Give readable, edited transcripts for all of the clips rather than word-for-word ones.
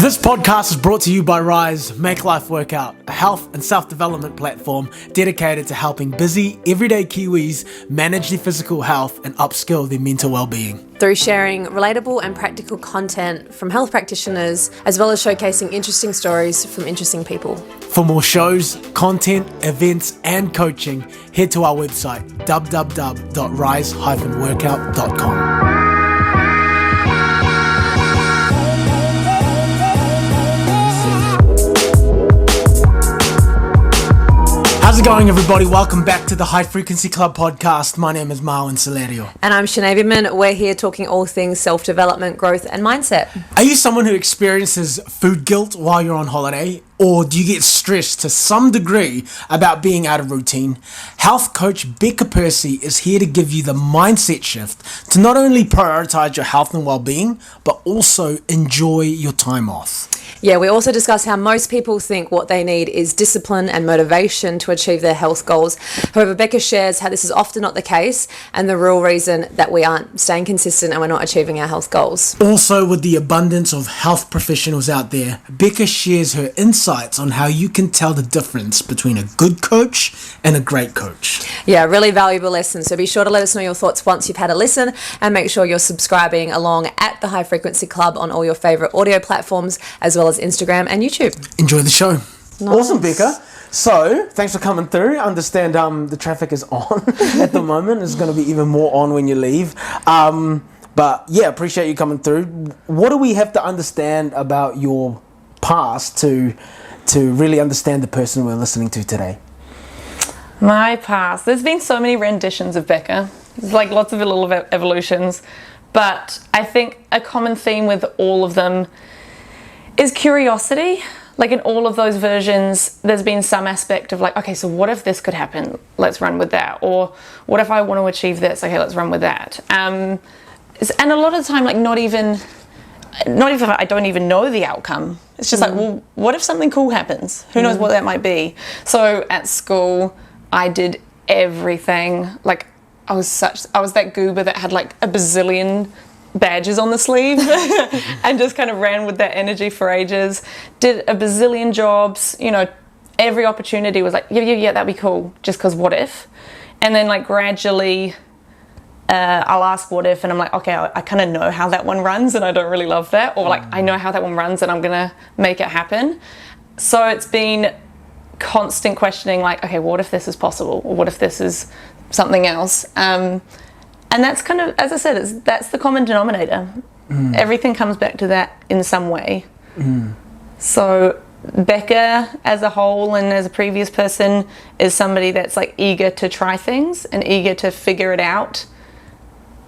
This podcast is brought to you by Rise Make Life Work Out, a health and self-development platform dedicated to helping busy, everyday Kiwis manage their physical health and upskill their mental well-being. Through sharing relatable and practical content from health practitioners, as well as showcasing interesting stories from interesting people. For more shows, content, events, and coaching, head to our website, www.rise-workout.com. How's it going, everybody? Welcome back to the High Frequency Club podcast. My name is Marwan Salerio. And I'm Sinead Bidman. We're here talking all things self-development, growth and mindset. Are you someone who experiences food guilt while you're on holiday? Or do you get stressed to some degree about being out of routine? Health coach Becca Percy is here to give you the mindset shift to not only prioritize your health and well-being, but also enjoy your time off. Yeah, we also discuss how most people think what they need is discipline and motivation to achieve their health goals. However, Becca shares how this is often not the case and the real reason that we aren't staying consistent and we're not achieving our health goals. Also, with the abundance of health professionals out there, Becca shares her insights on how you can tell the difference between a good coach and a great coach. Yeah, really valuable lesson. So be sure to let us know your thoughts once you've had a listen, and make sure you're subscribing along at the High Frequency Club on all your favorite audio platforms, as well as Instagram and YouTube. Enjoy the show. Nice. Awesome, Becca. So, thanks for coming through. I understand the traffic is on at the moment. It's going to be even more on when you leave. But yeah, appreciate you coming through. What do we have to understand about your past to really understand the person we're listening to today? My past. There's been so many renditions of Becca. There's like lots of little evolutions. But I think a common theme with all of them is curiosity. Like in all of those versions, there's been some aspect of like, okay, so what if this could happen? Let's run with that. Or what if I want to achieve this? Okay, let's run with that. And a lot of the time, like not even I don't even know the outcome. It's just like, well, what if something cool happens? Who knows what that might be? So at school, I did everything. Like I was that goober that had like a bazillion badges on the sleeve and just kind of ran with that energy for ages. Did a bazillion jobs, every opportunity was like, yeah, that'd be cool, just because what if? And then like gradually I'll ask what if, and I'm like, okay, I kind of know how that one runs and I don't really love that, or like I know how that one runs and I'm gonna make it happen. So it's been constant questioning, like, okay, what if this is possible, or what if this is something else? And that's kind of, as I said, that's the common denominator. Everything comes back to that in some way. So Becca as a whole and as a previous person is somebody that's like eager to try things and eager to figure it out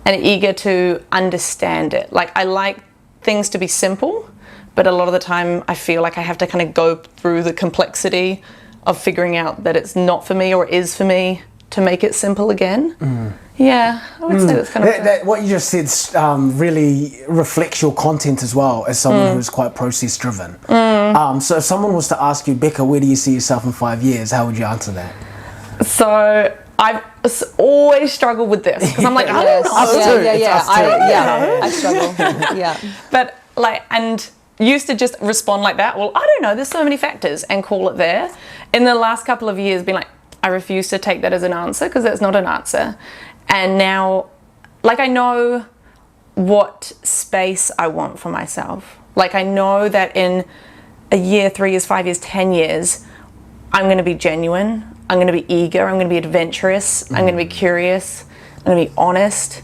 and eager to understand it. Like I like things to be simple, but a lot of the time I feel like I have to kind of go through the complexity of figuring out that it's not for me or is for me to make it simple again. Yeah, I would say that's kind of that what you just said really reflects your content as well as someone who's quite process driven. So if someone was to ask you, Becca, where do you see yourself in 5 years? How would you answer that? So I've always struggled with this because I'm like, I don't know. I struggle. Yeah. But like, and used to just respond like that. Well, I don't know. There's so many factors and call it there. In the last couple of years, been like, I refuse to take that as an answer because that's not an answer. And now, like, I know what space I want for myself. Like, I know that in a year, 3 years, 5 years, 10 years, I'm going to be genuine. I'm going to be eager. I'm going to be adventurous. I'm going to be curious. I'm going to be honest.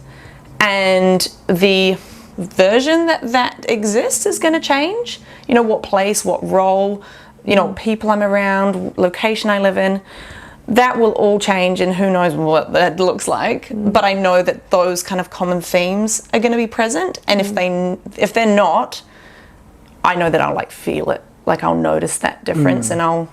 And the version that exists is going to change. What place, what role, people I'm around, location I live in. That will all change, and who knows what that looks like. But I know that those kind of common themes are going to be present, and if they're not, I know that I'll like feel it, like I'll notice that difference, and I'll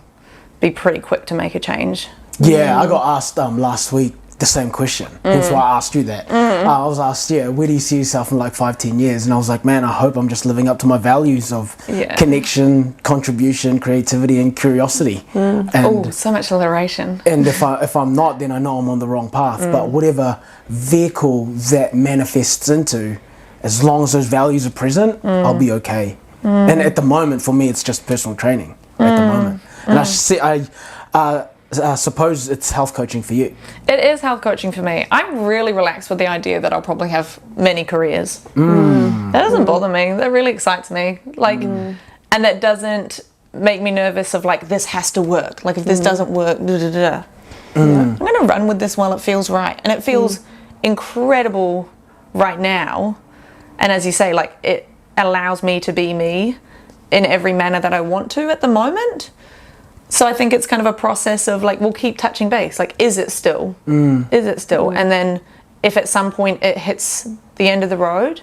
be pretty quick to make a change. Yeah, I got asked last week the same question. That's why I asked you that. I was asked, where do you see yourself in like 5-10 years? And I was like, man, I hope I'm just living up to my values of connection, contribution, creativity, and curiosity. And so much alliteration. And if I'm not, then I know I'm on the wrong path. But whatever vehicle that manifests into, as long as those values are present, I'll be okay. And at the moment, for me, it's just personal training at the moment. And I suppose it's health coaching for you. It is health coaching for me. I'm really relaxed with the idea that I'll probably have many careers. That doesn't bother me. That really excites me. Like, and that doesn't make me nervous of like, this has to work. Like if this doesn't work, I'm going to run with this while it feels right. And it feels incredible right now. And as you say, like it allows me to be me in every manner that I want to at the moment. So I think it's kind of a process of like, we'll keep touching base. Like, is it still? Is it still? And then if at some point it hits the end of the road,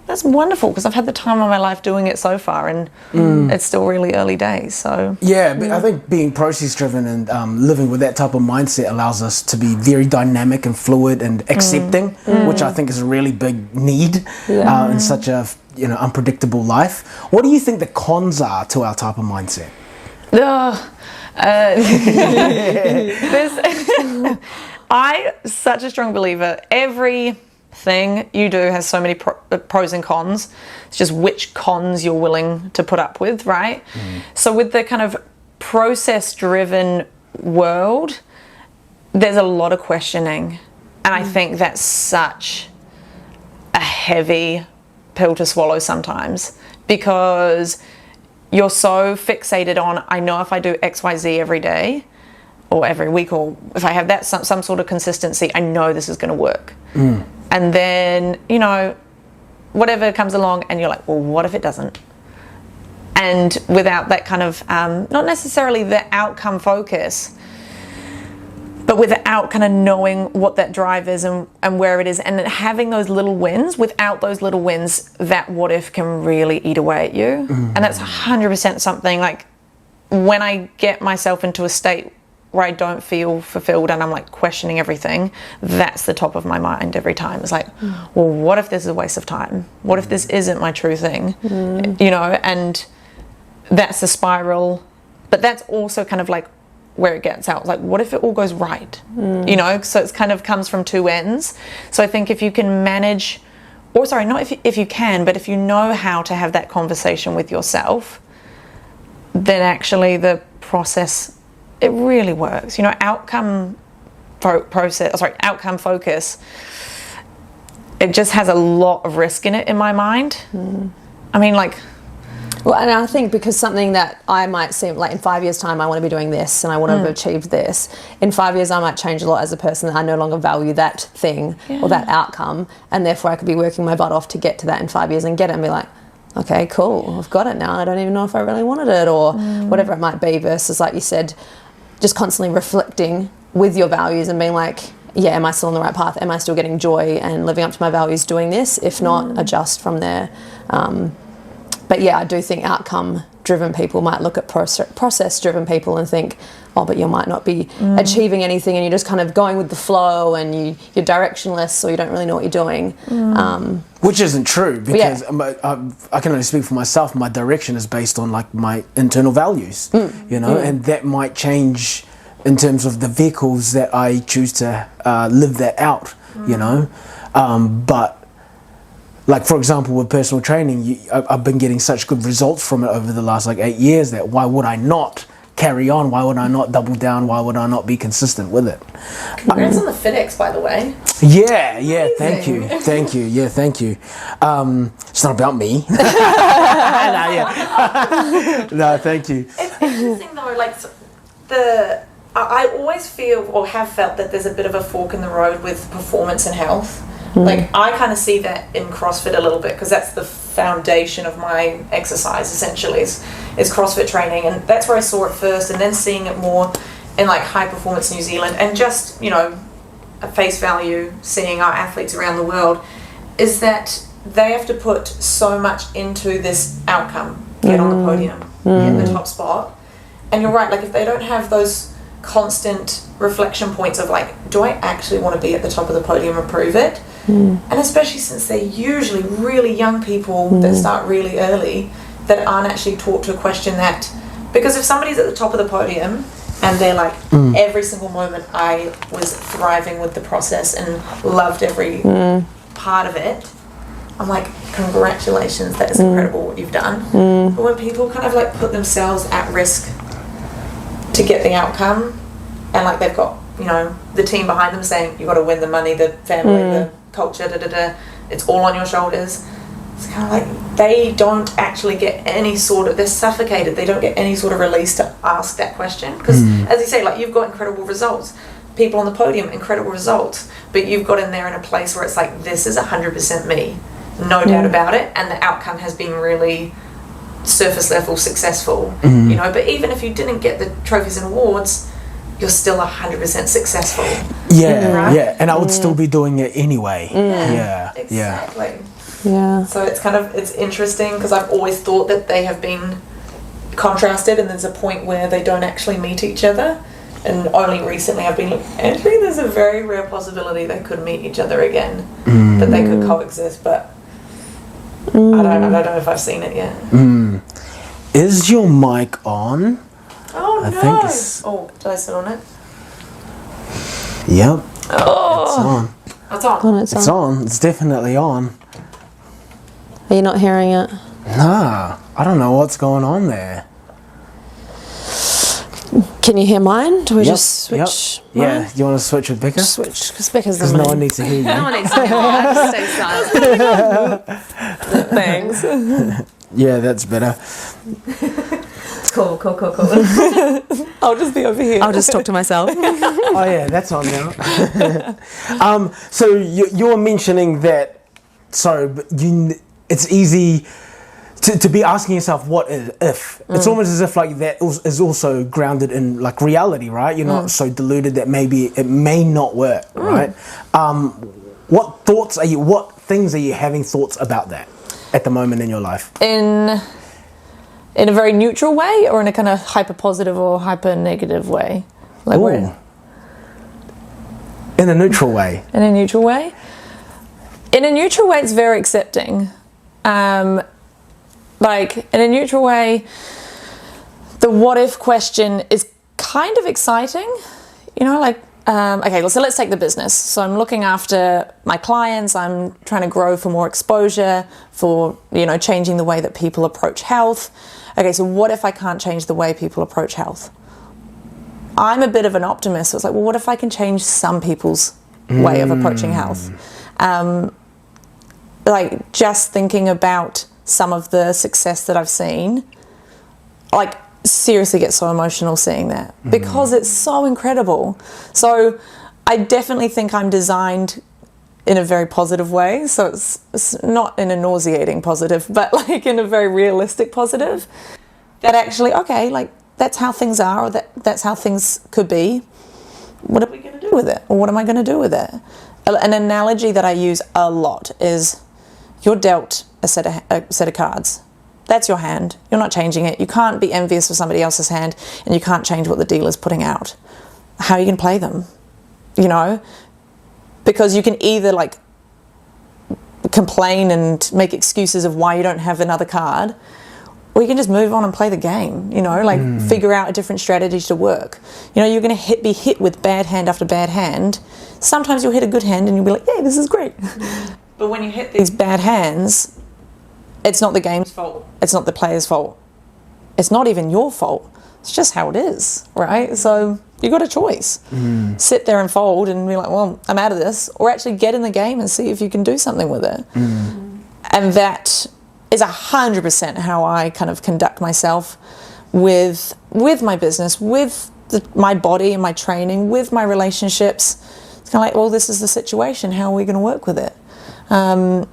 that's wonderful because I've had the time of my life doing it so far and it's still really early days. So yeah, but I think being process driven and living with that type of mindset allows us to be very dynamic and fluid and accepting, which I think is a really big need in such a unpredictable life. What do you think the cons are to our type of mindset? I'm such a strong believer. Everything you do has so many pros and cons. It's just which cons you're willing to put up with, right? So with the kind of process-driven world, there's a lot of questioning. And I think that's such a heavy pill to swallow sometimes because you're so fixated on, I know if I do X, Y, Z every day or every week, or if I have that some sort of consistency, I know this is going to work. And then, whatever comes along and you're like, well, what if it doesn't? And without that kind of, not necessarily the outcome focus, but without kind of knowing what that drive is and where it is, and having those little wins, without those little wins, that what if can really eat away at you. And that's 100% something, like when I get myself into a state where I don't feel fulfilled and I'm like questioning everything, that's the top of my mind every time. It's like, well, what if this is a waste of time? What if this isn't my true thing? And that's the spiral. But that's also kind of like where it gets out. Like, what if it all goes right? So it's kind of comes from two ends. So I think if you can manage, or sorry, not if you can, but if you know how to have that conversation with yourself, then actually the process, it really works. Outcome focus, it just has a lot of risk in it in my mind. I mean, like, well, and I think because something that I might seem like in 5 years' time I want to be doing this and I want to have achieved this, in 5 years I might change a lot as a person. I no longer value that thing or that outcome, and therefore I could be working my butt off to get to that in 5 years and get it and be like, okay, cool, I've got it now and I don't even know if I really wanted it, or whatever it might be, versus, like you said, just constantly reflecting with your values and being like, yeah, am I still on the right path? Am I still getting joy and living up to my values doing this? If not, adjust from there. But yeah, I do think outcome-driven people might look at process-driven people and think, oh, but you might not be achieving anything and you're just kind of going with the flow and you're directionless, or you don't really know what you're doing. Which isn't true, because I can only speak for myself. My direction is based on like my internal values, and that might change in terms of the vehicles that I choose to live that out, but like, for example, with personal training, I've been getting such good results from it over the last 8 years that why would I not carry on? Why would I not double down? Why would I not be consistent with it? Congrats on the FedEx, by the way. Yeah, thank you. Yeah, thank you. It's not about me. No, thank you. It's interesting though, like I always feel or have felt that there's a bit of a fork in the road with performance and health. Like, I kind of see that in CrossFit a little bit, because that's the foundation of my exercise essentially is CrossFit training, and that's where I saw it first, and then seeing it more in like High Performance New Zealand, and just at face value seeing our athletes around the world, is that they have to put so much into this outcome, get on the podium, get the top spot. And you're right, like if they don't have those constant reflection points of like, do I actually want to be at the top of the podium and prove it? And especially since they're usually really young people that start really early, that aren't actually taught to question that. Because if somebody's at the top of the podium and they're like, every single moment I was thriving with the process and loved every part of it, I'm like, congratulations, that is incredible what you've done. But when people kind of like put themselves at risk to get the outcome, and like they've got, you know, the team behind them saying, you've got to win the money, the family, the culture, it's all on your shoulders. It's kind of like they don't actually get any sort of, they're suffocated, they don't get any sort of release to ask that question. Because as you say, like, you've got incredible results. People on the podium, incredible results. But you've got in there in a place where it's like, this is 100% me. No doubt about it. And the outcome has been really surface level successful. You know, but even if you didn't get the trophies and awards, you're still 100% successful. Yeah, right? yeah. And I would still be doing it anyway. Yeah, Exactly. Yeah. So it's interesting because I've always thought that they have been contrasted, and there's a point where they don't actually meet each other. And only recently I've been actually there's a very rare possibility they could meet each other again, that they could coexist. But I don't know if I've seen it yet. Is your mic on? Oh I no! think it's... Oh, did I sit on it? Yep. It's on. It's on. It's on. It's definitely on. Are you not hearing it? Nah, I don't know what's going on there. Can you hear mine? Do we just switch? Yep. mine? Yeah, you want to switch with Becca? Switch, because Becca's the Because no main. one needs to hear you. No one needs to hear mine. Stay silent. Thanks. Yeah, that's better. Cool. I'll just be over here. I'll just talk to myself. Oh yeah, that's on now. So you were mentioning that. So it's easy to be asking yourself, what if? It's almost as if like that is also grounded in like reality, right? You're not so deluded that maybe it may not work, right? What things are you having thoughts about that at the moment in your life? In a very neutral way, or in a kind of hyper positive or hyper negative way? Like Ooh. In a neutral way. In a neutral way? In a neutral way, it's very accepting. Like, in a neutral way, the what if question is kind of exciting. You know, like, okay, so let's take the business. So I'm looking after my clients, I'm trying to grow for more exposure, for, you know, changing the way that people approach health. Okay, so what if I can't change the way people approach health? I'm a bit of an optimist. So it's like, well, what if I can change some people's way of approaching health? Like, just thinking about some of the success that I've seen, like, seriously get so emotional seeing that because it's so incredible. So I definitely think I'm designed in a very positive way. So it's not in a nauseating positive, but like in a very realistic positive, that actually, okay, like that's how things are, or that's how things could be. What are we going to do with it? Or what am I going to do with it? An analogy that I use a lot is, you're dealt a set of cards. That's your hand. You're not changing it. You can't be envious of somebody else's hand, and you can't change what the dealer's putting out. How are you going to play them? You know? Because you can either like complain and make excuses of why you don't have another card, or you can just move on and play the game, you know, like figure out a different strategy to work. You know, you're going to be hit with bad hand after bad hand. Sometimes you'll hit a good hand and you'll be like, yeah, this is great. But when you hit these bad hands, it's not the game's fault. It's not the player's fault. It's not even your fault. It's just how it is, right? So you got a choice. Sit there and fold and be like, well, I'm out of this. Or actually get in the game and see if you can do something with it. And that is 100% how I kind of conduct myself with my business, with my body and my training, with my relationships. It's kind of like, well, this is the situation. How are we going to work with it? And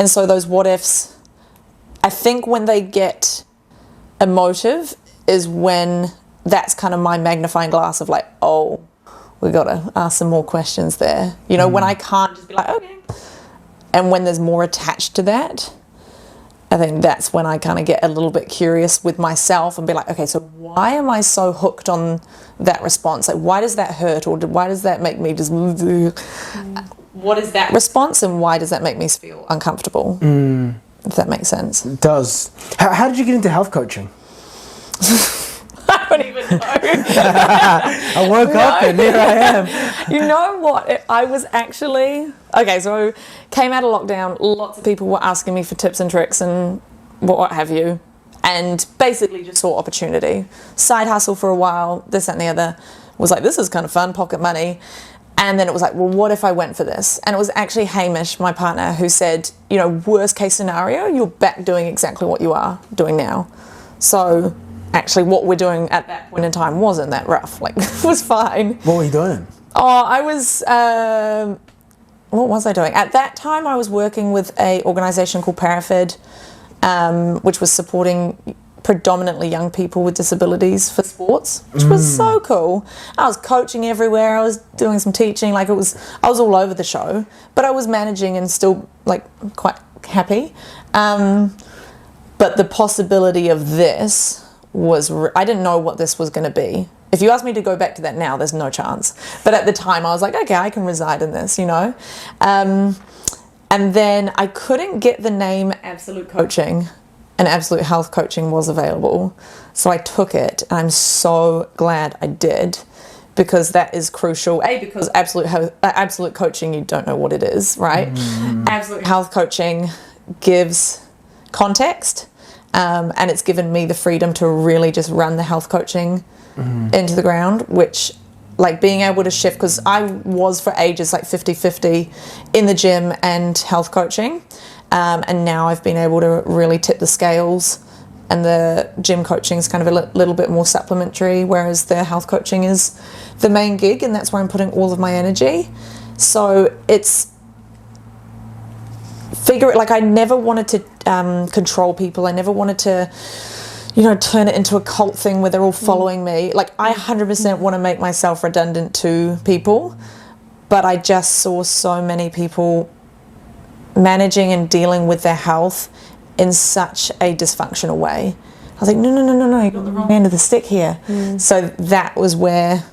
so those what ifs, I think when they get emotive is when that's kind of my magnifying glass of like, oh, we got to ask some more questions there. You know, when I can't just be like, okay. And when there's more attached to that, I think that's when I kind of get a little bit curious with myself and be like, okay, so why am I so hooked on that response? Like, why does that hurt? Or why does that make me just... What is that response, and why does that make me feel uncomfortable? If that makes sense. It does. How did you get into health coaching? I don't even know. I woke up and here I am. You know what? I was actually... Okay, so came out of lockdown. Lots of people were asking me for tips and tricks and what have you. And basically just saw opportunity. Side hustle for a while, this, that and the other. Was like, this is kind of fun, pocket money. And then it was like, well, what if I went for this? And it was actually Hamish, my partner, who said, you know, worst case scenario, you're back doing exactly what you are doing now. So actually what we're doing at that point in time wasn't that rough. Like, it was fine. What were you doing? Oh, I was, what was I doing? At that time, I was working with a organisation called Parafed, which was supporting predominantly young people with disabilities for sports, which was so cool. I was coaching everywhere. I was doing some teaching. Like I was all over the show, but I was managing and still like quite happy. But the possibility of this was, I didn't know what this was going to be. If you ask me to go back to that now, there's no chance. But at the time I was like, okay, I can reside in this, you know? And then I couldn't get the name Absolute Coaching, and Absolute Health Coaching was available. So I took it, and I'm so glad I did, because that is crucial. Because Absolute Coaching, you don't know what it is, right? Absolute Health Coaching gives context, and it's given me the freedom to really just run the health coaching into the ground, which like being able to shift, because I was for ages like 50-50 in the gym and health coaching. And now I've been able to really tip the scales, and the gym coaching is kind of a little bit more supplementary, whereas the health coaching is the main gig, and that's where I'm putting all of my energy. So it's like I never wanted to control people. I never wanted to, you know, turn it into a cult thing where they're all following me. Like I 100% want to make myself redundant to people, but I just saw so many people managing and dealing with their health in such a dysfunctional way. I was like, no, you got the wrong end of the stick here. So that was where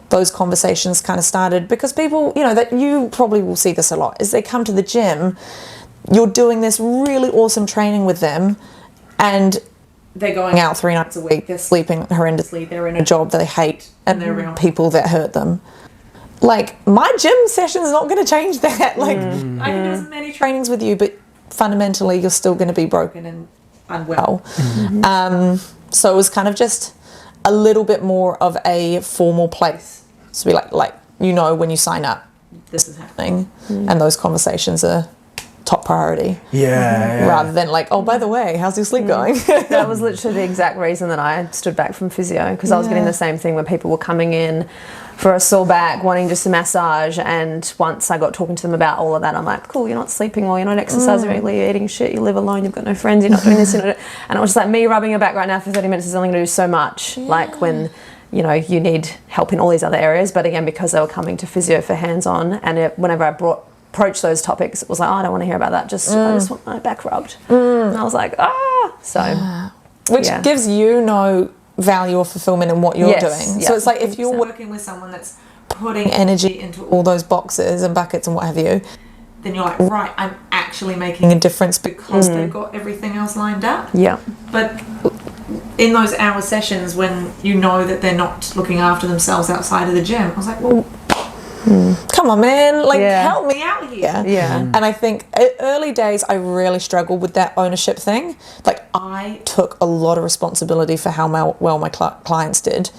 those conversations kind of started, because people, you know, that you probably will see this a lot, is they come to the gym, you're doing this really awesome training with them, and they're going out 3 nights a week, they're sleeping horrendously, they're in a job that they hate, and they're around people that hurt them. Like, my gym session's not going to change that. Like, I can do as many trainings with you, but fundamentally you're still going to be broken and unwell. So it was kind of just a little bit more of a formal place to be like, you know, when you sign up, this is happening. And those conversations are top priority. Yeah. Rather than like, oh, by the way, how's your sleep going? That was literally the exact reason that I stood back from physio, because I was getting the same thing where people were coming in for a sore back, wanting just a massage, and once I got talking to them about all of that, I'm like, cool, you're not sleeping well, you're not exercising regularly, you're eating shit, you live alone, you've got no friends, you're not doing this, you know. And it was just like, me rubbing your back right now for 30 minutes is only going to do so much, like when, you know, you need help in all these other areas. But again, because they were coming to physio for hands-on, and whenever I approached those topics, it was like, oh, I don't want to hear about that, I just want my back rubbed. And I was like, Which gives you no value or fulfillment in what you're doing. So it's like, if you're 100%. working with someone that's putting energy into all those boxes and buckets and what have you, then you're like, right, I'm actually making a difference because they've got everything else lined up. Yeah. But in those hour sessions when you know that they're not looking after themselves outside of the gym, I was like, well, come on, man, like help me out here. And I think early days I really struggled with that ownership thing. Like, I took a lot of responsibility for how well my clients did.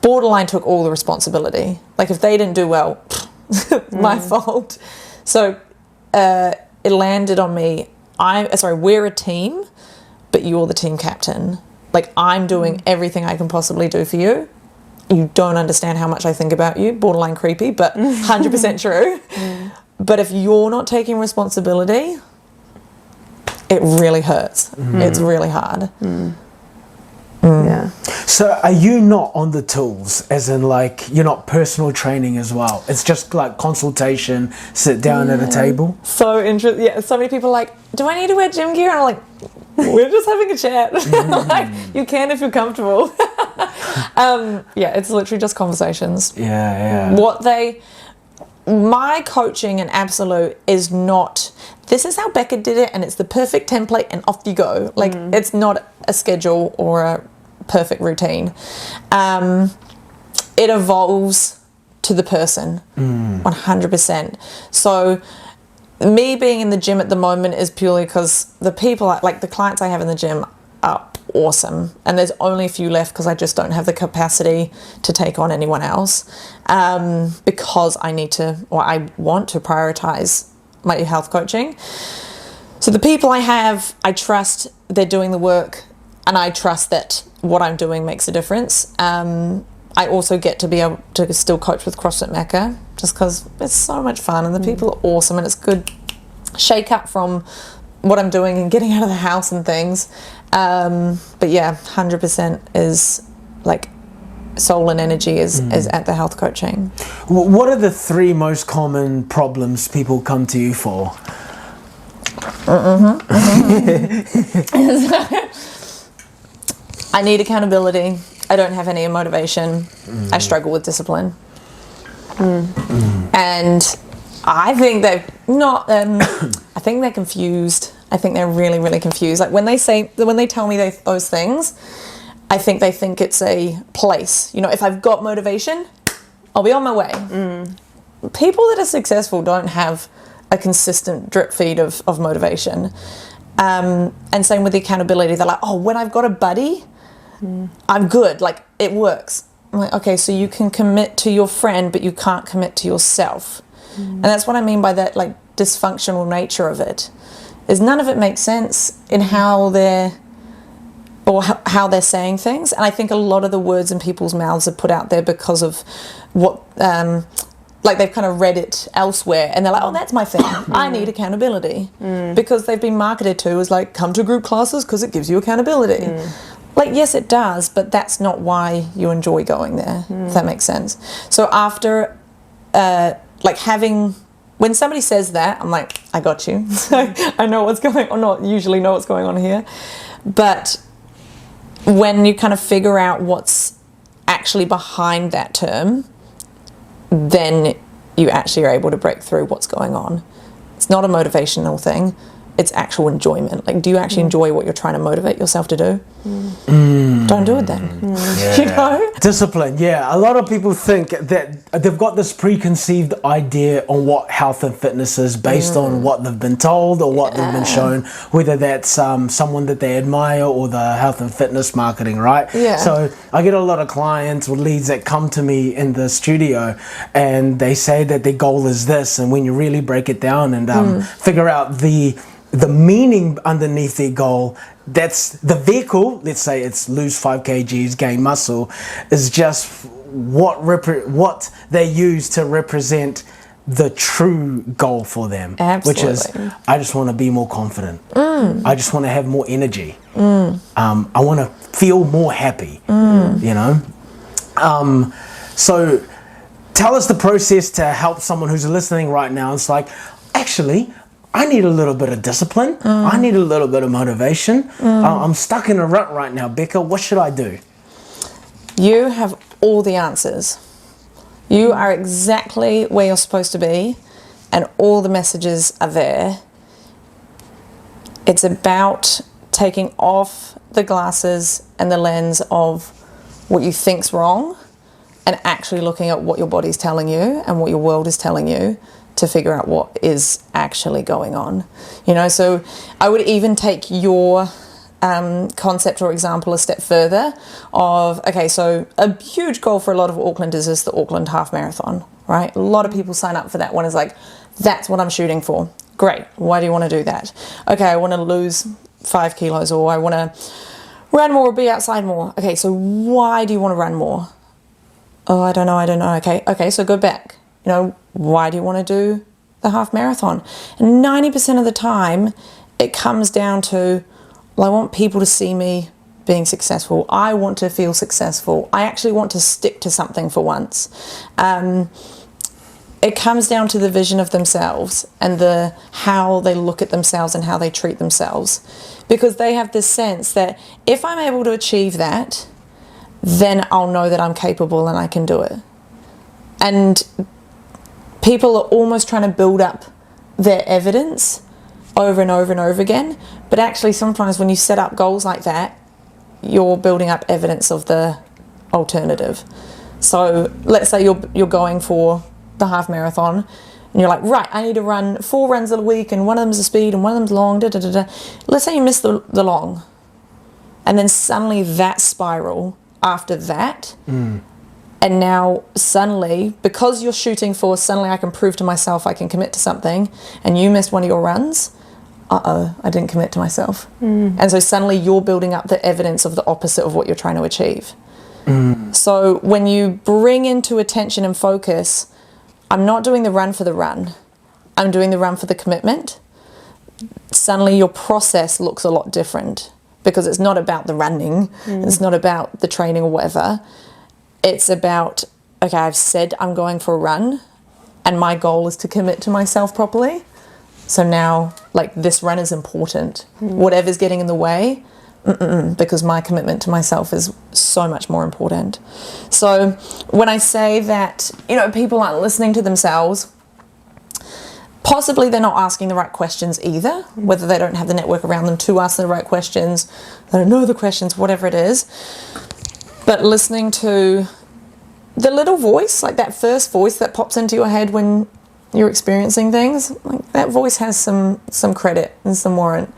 Borderline took all the responsibility. Like, if they didn't do well, my fault. So it landed on me. We're a team, but you're the team captain. Like, I'm doing everything I can possibly do for you. You don't understand how much I think about you. Borderline creepy, but 100% true. But if you're not taking responsibility, it really hurts. It's really hard. Yeah. So are you not on the tools, as in like you're not personal training as well? It's just like consultation, sit down at a table? So interesting. Yeah, so many people are like, do I need to wear gym gear? And I'm like, we're just having a chat. Like, you can if you're comfortable. It's literally just conversations. My coaching in Absolute is not, this is how Becca did it and it's the perfect template and off you go. Like, it's not a schedule or perfect routine. It evolves to the person, 100%. So me being in the gym at the moment is purely because the people, like the clients I have in the gym are awesome, and there's only a few left because I just don't have the capacity to take on anyone else, because I want to prioritize my health coaching. So the people I have, I trust they're doing the work, and I trust that what I'm doing makes a difference. I also get to be able to still coach with CrossFit Mecca just because it's so much fun and the people are awesome, and it's good shake up from what I'm doing and getting out of the house and things. But yeah, 100% is like soul and energy is at the health coaching. What are the 3 most common problems people come to you for? I need accountability. I don't have any motivation. I struggle with discipline. And I think they're not, I think they're confused. I think they're really, really confused. Like when they tell me those things, I think they think it's a place. You know, if I've got motivation, I'll be on my way. People that are successful don't have a consistent drip feed of motivation. And same with the accountability. They're like, oh, when I've got a buddy, I'm good, like it works. I'm like, okay, so you can commit to your friend, but you can't commit to yourself. And that's what I mean by that, like, dysfunctional nature of it, is none of it makes sense in how they're saying things. And I think a lot of the words in people's mouths are put out there because of what, like they've kind of read it elsewhere and they're like, oh, that's my thing. I need accountability. Because they've been marketed to as like, come to group classes because it gives you accountability. Like, yes, it does, but that's not why you enjoy going there, if that makes sense. So after, when somebody says that, I'm like, I got you. I know what's going on, not usually know what's going on here. But when you kind of figure out what's actually behind that term, then you actually are able to break through what's going on. It's not a motivational thing. It's actual enjoyment. Like, do you actually enjoy what you're trying to motivate yourself to do? Don't do it then. You know? Discipline, yeah. A lot of people think that they've got this preconceived idea on what health and fitness is based on what they've been told or what they've been shown, whether that's someone that they admire or the health and fitness marketing, right? Yeah. So I get a lot of clients or leads that come to me in the studio and they say that their goal is this, and when you really break it down and figure out the meaning underneath their goal, that's the vehicle. Let's say it's lose 5 kgs, gain muscle, is just what they use to represent the true goal for them. Absolutely. Which is, I just want to be more confident. I just want to have more energy. I want to feel more happy. You know. So tell us the process to help someone who's listening right now. It's like, actually, I need a little bit of discipline. I need a little bit of motivation. I'm stuck in a rut right now, Becca. What should I do? You have all the answers. You are exactly where you're supposed to be, and all the messages are there. It's about taking off the glasses and the lens of what you think's wrong and actually looking at what your body's telling you and what your world is telling you, to figure out what is actually going on. You know, so I would even take your concept or example a step further of, okay, so a huge goal for a lot of Aucklanders is the Auckland Half Marathon, right? A lot of people sign up for that one. Is like, that's what I'm shooting for. Great. Why do you want to do that? Okay, I want to lose 5 kilos, or I want to run more or be outside more. Okay, so why do you want to run more? Oh, I don't know. Okay, so go back. You know, why do you want to do the half marathon? And 90% of the time, it comes down to, well, I want people to see me being successful. I want to feel successful. I actually want to stick to something for once. It comes down to the vision of themselves and how they look at themselves and how they treat themselves. Because they have this sense that if I'm able to achieve that, then I'll know that I'm capable and I can do it. And people are almost trying to build up their evidence over and over and over again. But actually, sometimes when you set up goals like that, you're building up evidence of the alternative. So let's say you're going for the half marathon, and you're like, right, I need to run 4 runs a week, and one of them's a speed and one of them's long, da da da da. Let's say you miss the long, and then suddenly that spiral after that, and now suddenly, because you're shooting for suddenly I can prove to myself I can commit to something, and you missed one of your runs, I didn't commit to myself. And so suddenly you're building up the evidence of the opposite of what you're trying to achieve. So when you bring into attention and focus, I'm not doing the run for the run, I'm doing the run for the commitment, suddenly your process looks a lot different, because it's not about the running, it's not about the training or whatever. It's about, okay, I've said I'm going for a run, and my goal is to commit to myself properly. So now, like, this run is important. Whatever's getting in the way, because my commitment to myself is so much more important. So when I say that, people aren't listening to themselves, possibly they're not asking the right questions either, whether they don't have the network around them to ask the right questions, they don't know the questions, whatever it is. But listening to the little voice, like that first voice that pops into your head when you're experiencing things, like that voice has some credit and some warrant.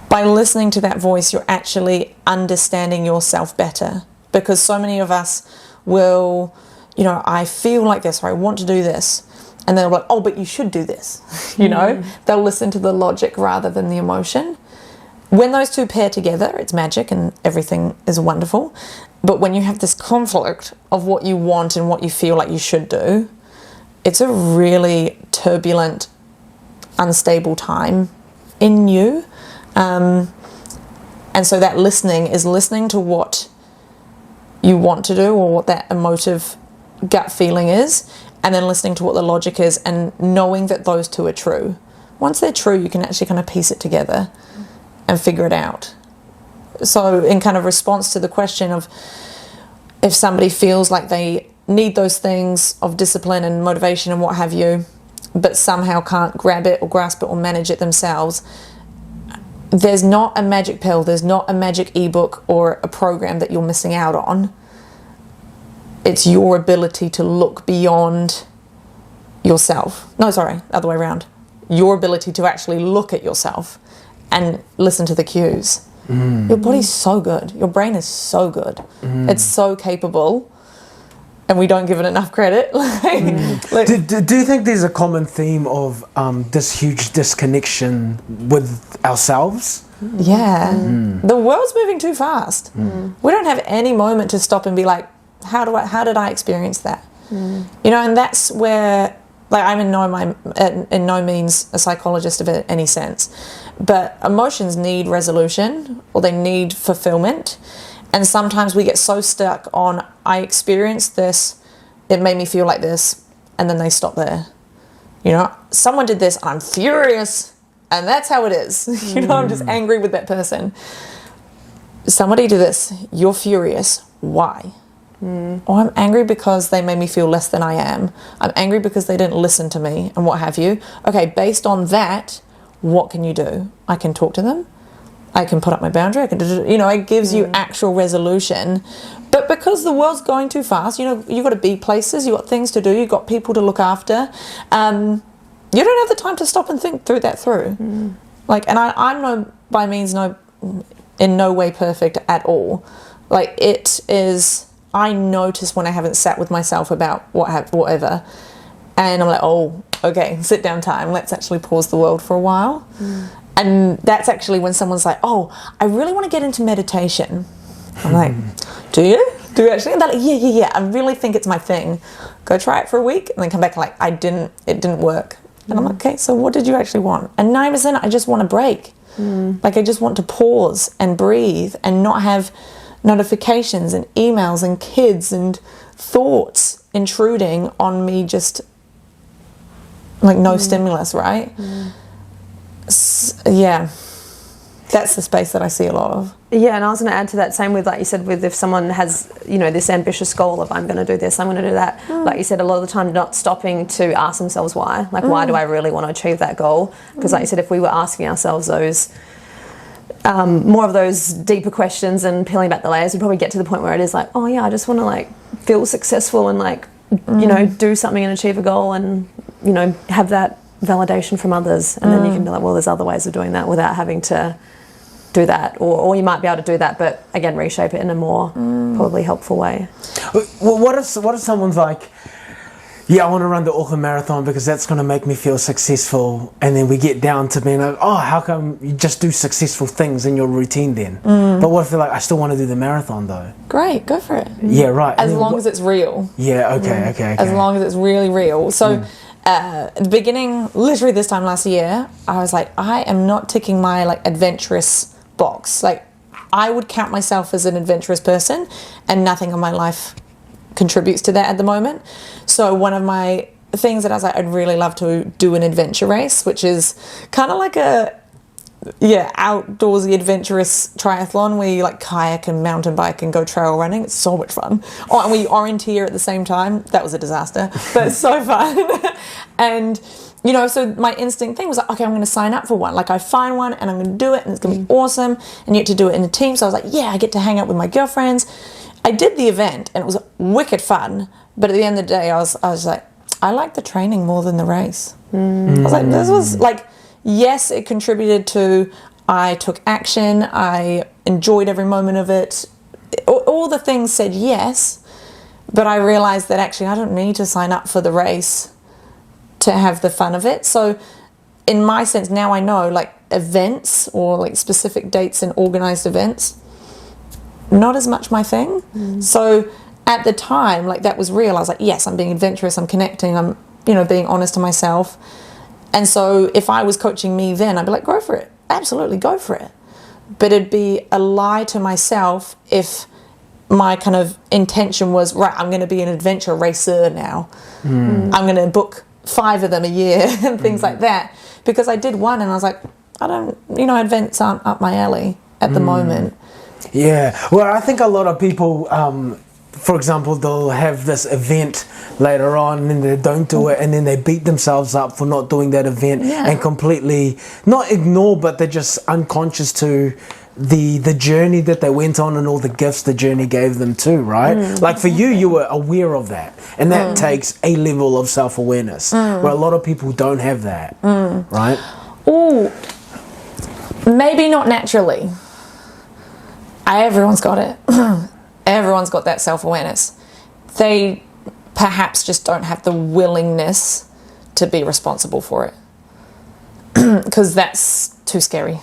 By listening to that voice, you're actually understanding yourself better, because so many of us will, I feel like this, or I want to do this, and they're like, oh, but you should do this. They'll listen to the logic rather than the emotion. When those two pair together, it's magic and everything is wonderful. But when you have this conflict of what you want and what you feel like you should do, it's a really turbulent, unstable time in you. And so that listening is listening to what you want to do, or what that emotive gut feeling is, and then listening to what the logic is, and knowing that those two are true. Once they're true, you can actually kind of piece it together and figure it out. So in kind of response to the question of if somebody feels like they need those things of discipline and motivation and what have you, but somehow can't grab it or grasp it or manage it themselves, there's not a magic pill, there's not a magic ebook or a program that you're missing out on. It's your ability to look beyond yourself. No, sorry, other way around. Your ability to actually look at yourself and listen to the cues. Your body's so good. Your brain is so good. It's so capable, and we don't give it enough credit. Do you think there's a common theme of this huge disconnection with ourselves? Yeah. The world's moving too fast. We don't have any moment to stop and be like, how did I experience that? And that's where, I'm in no means a psychologist of any sense, but emotions need resolution, or they need fulfillment. And sometimes we get so stuck on, I experienced this, it made me feel like this, and then they stop there. Someone did this and I'm furious, and that's how it is. I'm just angry with that person. Somebody did this, you're furious. Why? Or I'm angry because they made me feel less than I am. I'm angry because they didn't listen to me and what have you. Okay, based on that, what can you do? I can talk to them. I can put up my boundary. I can, it gives you actual resolution. But because the world's going too fast, you've got to be places, you've got things to do, you've got people to look after. You don't have the time to stop and think through. And I'm in no way perfect at all. It is, I notice when I haven't sat with myself about whatever, and I'm like, oh, okay, sit down time. Let's actually pause the world for a while. And that's actually when someone's like, oh, I really want to get into meditation. I'm like, do you? Do you actually? And they're like, yeah. I really think it's my thing. Go try it for a week and then come back like, it didn't work. And I'm like, okay, so what did you actually want? And 9%, I just want a break. I just want to pause and breathe and not have notifications and emails and kids and thoughts intruding on me, just no stimulus, right? Yeah, that's the space that I see a lot of. Yeah, and I was going to add to that, same with, like you said, with if someone has, this ambitious goal of I'm going to do this, I'm going to do that. Like you said, a lot of the time not stopping to ask themselves why. Why do I really want to achieve that goal? Because like you said, if we were asking ourselves those more of those deeper questions and peeling back the layers, we'd probably get to the point where it is like, oh yeah, I just want to like feel successful and like, you know, do something and achieve a goal and, you know, have that validation from others. And then you can be like, well, there's other ways of doing that without having to do that. Or you might be able to do that, but again, reshape it in a more probably helpful way. Well, what if someone's like, yeah, I want to run the Auckland Marathon because that's going to make me feel successful. And then we get down to being like, oh, how come you just do successful things in your routine then? But what if they're like, I still want to do the marathon though? Great, go for it. Yeah, right. As long as it's real. Yeah, okay. As long as it's really real. So at the beginning, literally this time last year, I was like, I am not ticking my like adventurous box. Like I would count myself as an adventurous person and nothing in my life contributes to that at the moment. So one of my things that I was like, I'd really love to do an adventure race, which is kind of like a outdoorsy adventurous triathlon where you like kayak and mountain bike and go trail running. It's so much fun. Oh, and we orienteer at the same time. That was a disaster, but it's so fun. And you know, so my instinct thing was like, okay, I'm going to sign up for one. Like I find one and I'm going to do it and it's going to be awesome. And you get to do it in a team. So I was like, yeah, I get to hang out with my girlfriends. I did the event and it was wicked fun, but at the end of the day, I was like, I like the training more than the race. I was like, this was like, yes, it contributed to, I took action, I enjoyed every moment of it. All the things said yes, but I realized that actually I don't need to sign up for the race to have the fun of it. So in my sense, now I know like events or like specific dates and organized events, not as much my thing. So at the time, like that was real. I was like, yes, I'm being adventurous, I'm connecting, I'm, you know, being honest to myself. And so if I was coaching me then, I'd be like, go for it. Absolutely, go for it. But it'd be a lie to myself if my kind of intention was, right, I'm going to be an adventure racer now. I'm going to book 5 of them a year and things like that. Because I did one and I was like, I don't, you know, events aren't up my alley at the moment. Yeah, well, I think a lot of people, for example, they'll have this event later on and then they don't do it and then they beat themselves up for not doing that event and completely, not ignore, but they're just unconscious to the journey that they went on and all the gifts the journey gave them too, right? Like for you, you were aware of that and that takes a level of self-awareness where a lot of people don't have that, right? Oh, maybe not naturally. Everyone's got it. Everyone's got that self-awareness. They perhaps just don't have the willingness to be responsible for it. Because that's too scary.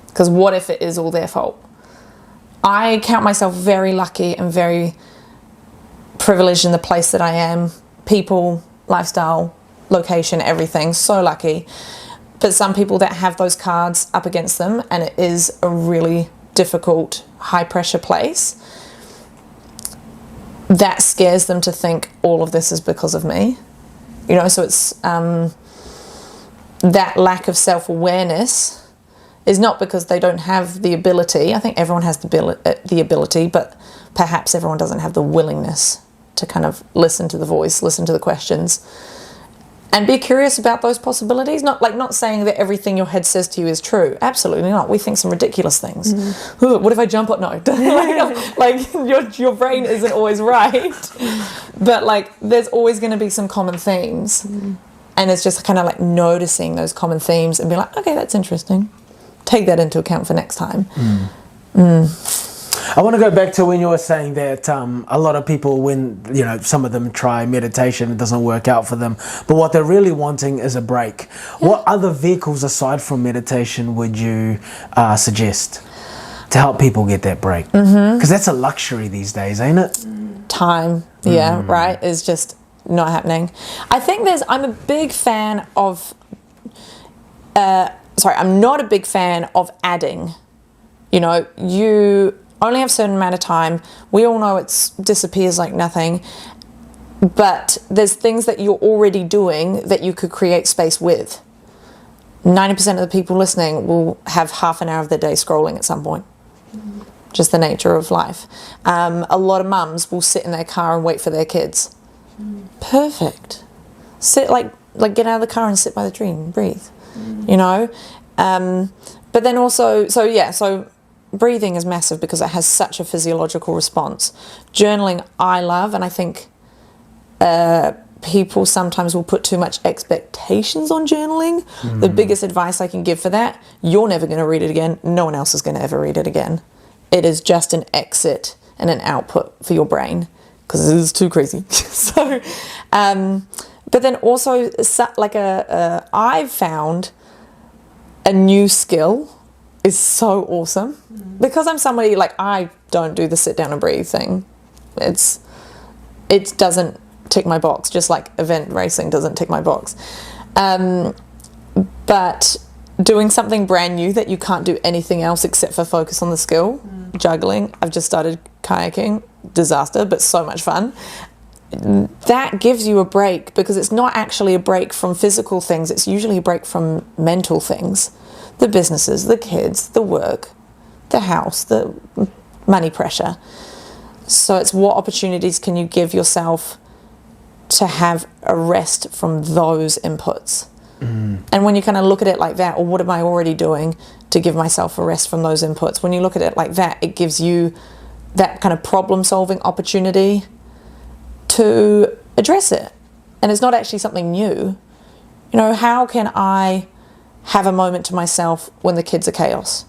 Because what if it is all their fault? I count myself very lucky and very privileged in the place that I am. People, lifestyle, location, everything. So lucky. But some people that have those cards up against them and it is a really difficult, high pressure place, that scares them to think all of this is because of me. You know, so it's that lack of self-awareness is not because they don't have the ability. I think everyone has the ability, but perhaps everyone doesn't have the willingness to kind of listen to the voice, listen to the questions, and be curious about those possibilities. Not saying that everything your head says to you is true. Absolutely not. We think some ridiculous things. What if I jump on? No. your brain isn't always right. But like there's always going to be some common themes. And it's just kind of like noticing those common themes and be like, okay, that's interesting. Take that into account for next time. I want to go back to when you were saying that a lot of people, when, you know, some of them try meditation, it doesn't work out for them. But what they're really wanting is a break. Yeah. What other vehicles aside from meditation would you suggest to help people get that break? Because that's a luxury these days, ain't it? Time, right, is just not happening. I think I'm a big fan of, I'm not a big fan of adding. You know, you only have a certain amount of time. We all know it disappears like nothing. But there's things that you're already doing that you could create space with. 90% of the people listening will have half an hour of their day scrolling at some point. Just the nature of life. A lot of mums will sit in their car and wait for their kids. Perfect. Sit like get out of the car and sit by the tree and breathe. You know? But then also, so breathing is massive because it has such a physiological response. Journaling I love, and I think people sometimes will put too much expectations on journaling. The biggest advice I can give for that, you're never going to read it again. No one else is going to ever read it again. It is just an exit and an output for your brain because it is too crazy. So, but then also like I've found a new skill is so awesome because I'm somebody like I don't do the sit down and breathe thing. It doesn't tick my box, just like event racing doesn't tick my box. But doing something brand new that you can't do anything else except for focus on the skill, juggling. I've just started kayaking, disaster, but so much fun. That gives you a break because it's not actually a break from physical things. It's usually a break from mental things. The businesses, the kids, the work, the house, the money pressure. So it's what opportunities can you give yourself to have a rest from those inputs. And when you kind of look at it like that, or what am I already doing to give myself a rest from those inputs? When you look at it like that, it gives you that kind of problem-solving opportunity to address it. And it's not actually something new. You know, how can I have a moment to myself when the kids are chaos?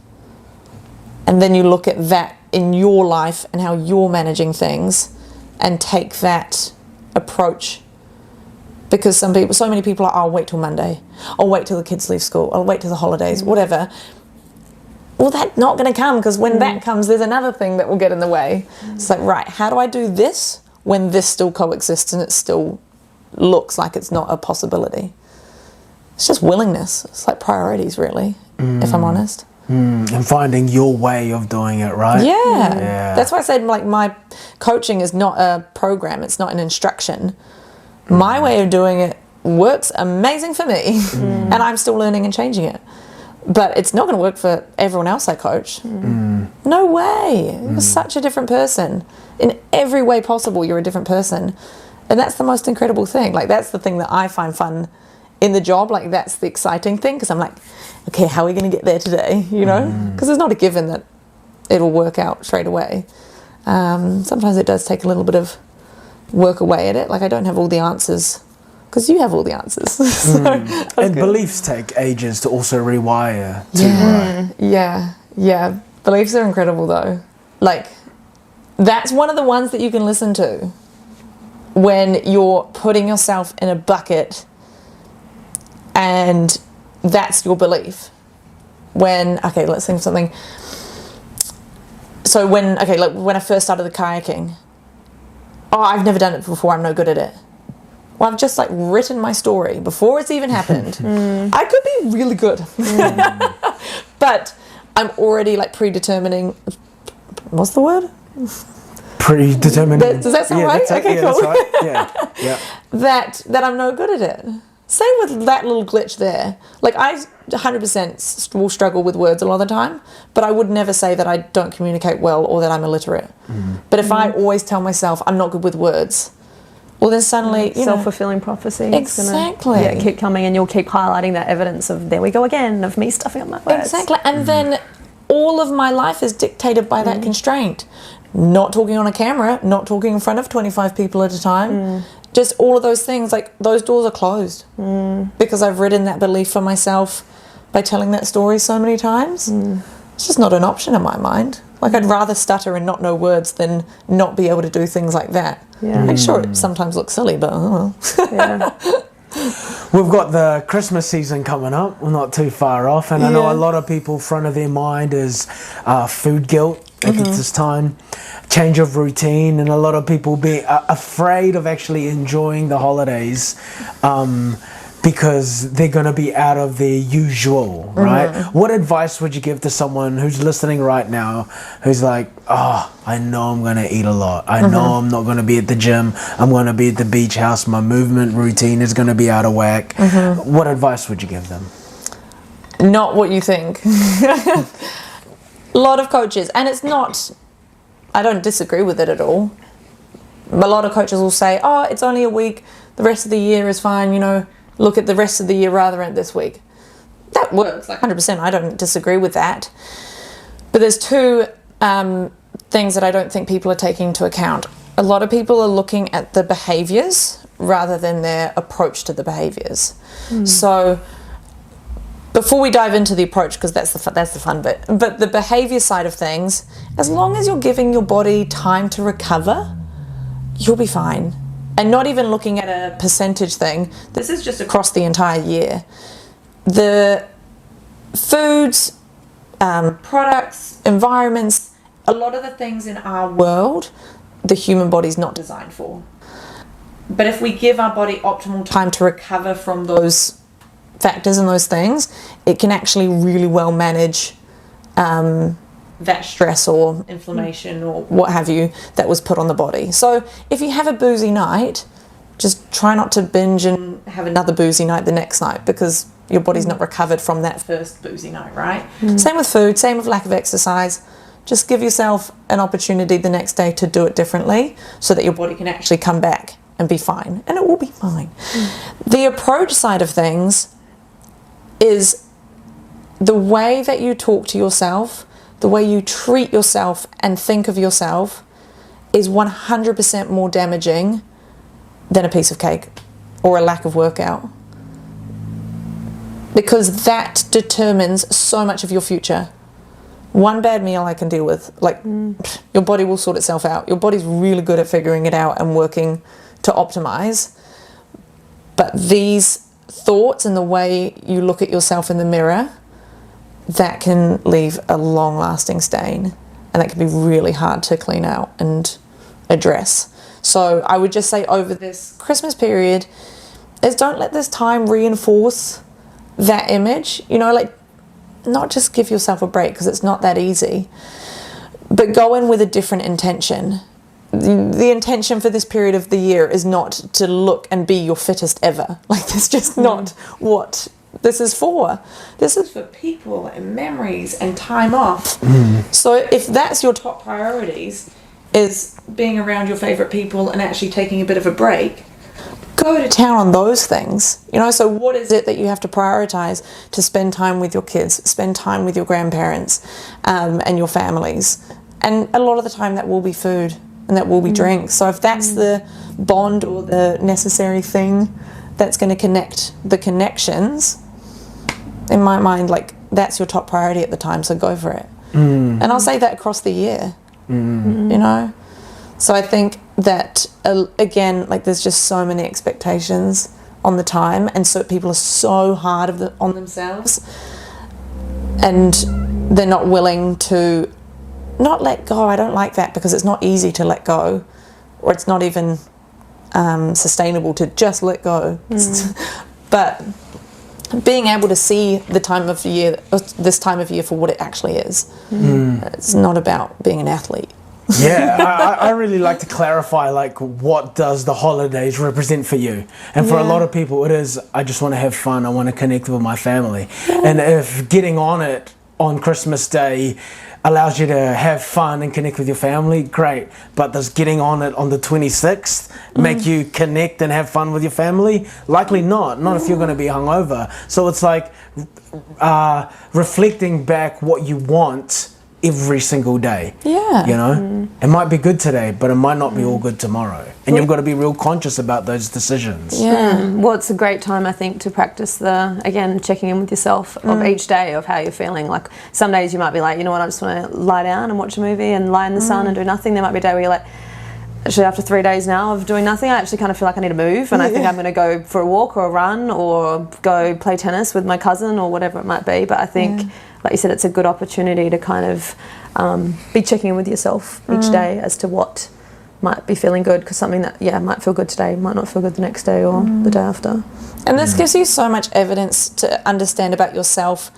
And then you look at that in your life and how you're managing things and take that approach. Because so many people are, I'll wait till Monday. I'll wait till the kids leave school. I'll wait till the holidays, whatever. Well, that's not going to come because when that comes, there's another thing that will get in the way. It's like, right, how do I do this when this still coexists and it still looks like it's not a possibility? It's just willingness. It's like priorities, really, if I'm honest. And finding your way of doing it, right? Yeah. That's why I said, like, my coaching is not a program. It's not an instruction. My way of doing it works amazing for me, and I'm still learning and changing it. But it's not going to work for everyone else I coach. No way. You're such a different person. In every way possible, you're a different person. And that's the most incredible thing. Like, that's the thing that I find fun in the job. Like, that's the exciting thing, because I'm like, okay, how are we going to get there today? You know? Because it's not a given that it'll work out straight away. Sometimes it does take a little bit of work away at it. Like, I don't have all the answers, because you have all the answers. So, and beliefs take ages to also rewire too, right? Yeah. Beliefs are incredible though. Like, that's one of the ones that you can listen to when you're putting yourself in a bucket and that's your belief. Okay, let's think of something. So when I first started the kayaking, I've never done it before, I'm no good at it. Well, I've just like written my story before it's even happened. I could be really good. But I'm already like predetermining, what's the word? Predetermining. Does that sound right? Okay, cool. That's right. Yeah. that I'm no good at it. Same with that little glitch there. Like, I 100% will struggle with words a lot of the time, but I would never say that I don't communicate well or that I'm illiterate. But if I always tell myself I'm not good with words, well, then suddenly, self-fulfilling prophecy. Exactly. Keep coming, and you'll keep highlighting that evidence of, there we go again, of me stuffing up my words. Exactly. And then all of my life is dictated by that constraint. Not talking on a camera, not talking in front of 25 people at a time. Just all of those things, like, those doors are closed because I've written that belief for myself by telling that story so many times. It's just not an option in my mind. Like, I'd rather stutter and not know words than not be able to do things like that. Like, sure, it sometimes looks silly, but oh well. We've got the Christmas season coming up. We're not too far off, and I know a lot of people, front of their mind is food guilt at this time, change of routine, and a lot of people being afraid of actually enjoying the holidays because they're going to be out of their usual, right? What advice would you give to someone who's listening right now, who's like, I know I'm going to eat a lot. I know I'm not going to be at the gym. I'm going to be at the beach house. My movement routine is going to be out of whack. What advice would you give them? Not what you think. A lot of coaches, and it's not, I don't disagree with it at all. A lot of coaches will say, it's only a week. The rest of the year is fine, look at the rest of the year rather than this week. that works, like 100%. I don't disagree with that. But there's two things that I don't think people are taking into account. A lot of people are looking at the behaviors rather than their approach to the behaviors. So before we dive into the approach, because that's the fun bit, but the behavior side of things, as long as you're giving your body time to recover, you'll be fine. And not even looking at a percentage thing, this is just across the entire year. The foods, products, environments, a lot of the things in our world, the human body's not designed for. But if we give our body optimal time to recover from those factors and those things, it can actually really well manage that stress or inflammation or what have you that was put on the body. So if you have a boozy night, just try not to binge and have another boozy night the next night, because your body's not recovered from that first boozy night, right? Same with food, same with lack of exercise. Just give yourself an opportunity the next day to do it differently so that your body can actually come back and be fine, and it will be fine. The approach side of things is the way that you talk to yourself, the way you treat yourself and think of yourself is 100% more damaging than a piece of cake or a lack of workout. Because that determines so much of your future. One bad meal I can deal with, like your body will sort itself out. Your body's really good at figuring it out and working to optimize. But these thoughts and the way you look at yourself in the mirror, that can leave a long-lasting stain, and that can be really hard to clean out and address. So I would just say over this Christmas period is don't let this time reinforce that image. You know, like, not just give yourself a break, because it's not that easy, but go in with a different intention. The intention for this period of the year is not to look and be your fittest ever. Like, that's just not what this is for. This is for people and memories and time off. So if that's your top priorities, is being around your favorite people and actually taking a bit of a break, go to town on those things. You know, so what is it that you have to prioritize to spend time with your kids, spend time with your grandparents, and your families? And a lot of the time that will be food and that will be drinks. So if that's the bond or the necessary thing that's going to connect the connections, in my mind, like, that's your top priority at the time, so go for it. And I'll say that across the year, you know? So I think that, again, like, there's just so many expectations on the time, and so people are so hard on themselves, and they're not willing to not let go. I don't like that, because it's not easy to let go, or it's not even sustainable to just let go. But being able to see the time of year, this time of year, for what it actually is. It's not about being an athlete. I really like to clarify, like, what does the holidays represent for you? And for a lot of people, it is, I just want to have fun, I want to connect with my family. And if getting on it on Christmas Day allows you to have fun and connect with your family, great. But does getting on it on the 26th make you connect and have fun with your family? Likely not if you're going to be hungover. So it's like reflecting back what you want every single day. You know, it might be good today, but it might not be all good tomorrow, and you've got to be real conscious about those decisions. Well, it's a great time, I think, to practice again, checking in with yourself of each day of how you're feeling. Like, some days you might be like, you know what, I just want to lie down and watch a movie and lie in the sun and do nothing. There might be a day where you're like, actually, after 3 days now of doing nothing, I actually kind of feel like I need to move, and I think I'm going to go for a walk or a run or go play tennis with my cousin or whatever it might be. But I think, like you said, it's a good opportunity to kind of be checking in with yourself each day as to what might be feeling good, because something that might feel good today might not feel good the next day or the day after. And this gives you so much evidence to understand about yourself.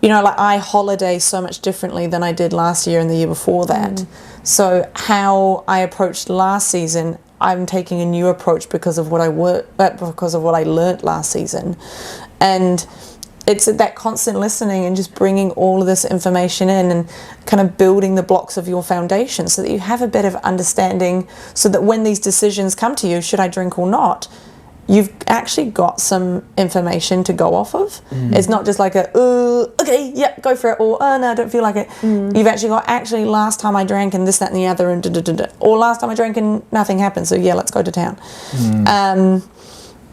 You know, like, I holiday so much differently than I did last year and the year before that. So how I approached last season, I'm taking a new approach because of what I learnt last season. And it's that constant listening and just bringing all of this information in and kind of building the blocks of your foundation so that you have a bit of understanding, so that when these decisions come to you, should I drink or not, you've actually got some information to go off of. It's not just like okay, yeah, go for it, or oh no, I don't feel like it. You've actually got, last time I drank and this, that and the other, and or last time I drank and nothing happened, so yeah, let's go to town.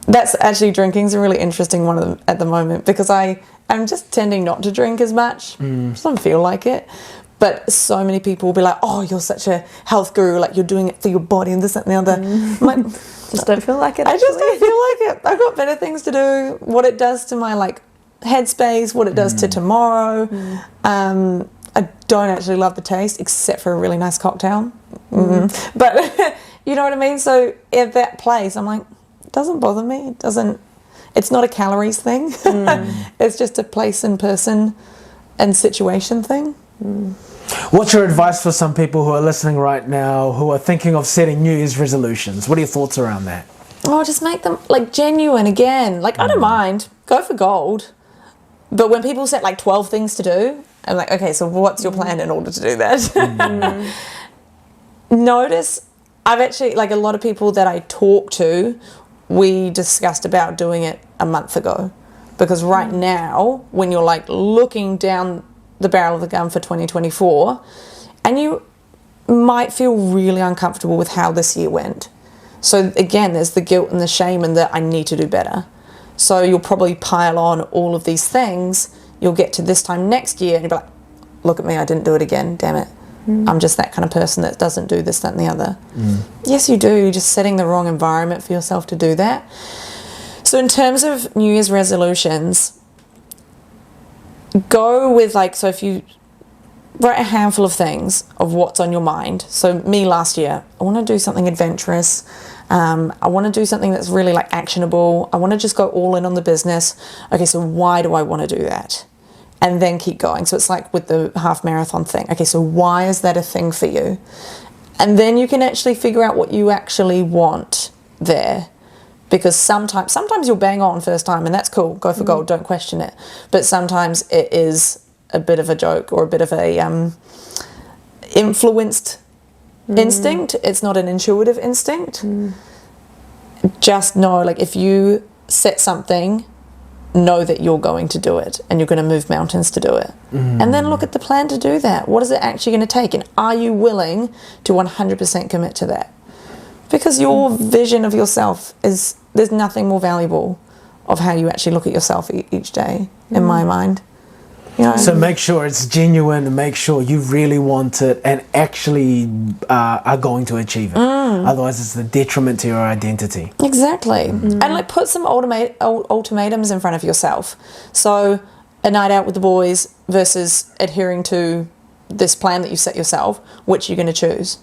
That's actually, drinking's a really interesting one of them at the moment, because I'm just tending not to drink as much. Just don't feel like it. But so many people will be like, oh, you're such a health guru, like you're doing it for your body and this, that and the other. I'm like, Just don't feel like it. I just don't feel like it. I've got better things to do. What it does to my like headspace, what it does to tomorrow. I don't actually love the taste, except for a really nice cocktail. But you know what I mean? So at that place, I'm like, it doesn't bother me. It doesn't. It's not a calories thing. It's just a place and person and situation thing. What's your advice for some people who are listening right now who are thinking of setting New Year's resolutions? What are your thoughts around that? Oh, just make them like genuine again. Like, I don't mind. Go for gold. But when people set like 12 things to do, I'm like, okay, so what's your plan in order to do that? Notice, I've actually, like a lot of people that I talk to, we discussed about doing it a month ago. Because right now, when you're like looking down the barrel of the gun for 2024, and you might feel really uncomfortable with how this year went. So again, there's the guilt and the shame and the I need to do better. So you'll probably pile on all of these things. You'll get to this time next year and you'll be like, look at me, I didn't do it again, damn it. I'm just that kind of person that doesn't do this, that and the other. Yes, you do. You're just setting the wrong environment for yourself to do that. So in terms of New Year's resolutions, go with like, so if you write a handful of things of what's on your mind. So me last year, I want to do something adventurous. I want to do something that's really like actionable. I want to just go all in on the business. Okay, so why do I want to do that? And then keep going. So it's like with the half marathon thing. Okay, so why is that a thing for you? And then you can actually figure out what you actually want there. Because sometimes you'll bang on first time and that's cool. Go for gold, don't question it. But sometimes it is a bit of a joke or a bit of a influenced instinct. It's not an intuitive instinct. Just know, like if you set something, know that you're going to do it and you're going to move mountains to do it. And then look at the plan to do that. What is it actually going to take? And are you willing to 100% commit to that? Because your vision of yourself is, there's nothing more valuable of how you actually look at yourself each day, in my mind. You know? So make sure it's genuine and make sure you really want it and actually are going to achieve it. Otherwise, it's a detriment to your identity. Exactly. And like put some ultimatums in front of yourself. So a night out with the boys versus adhering to this plan that you set yourself, which you're going to choose.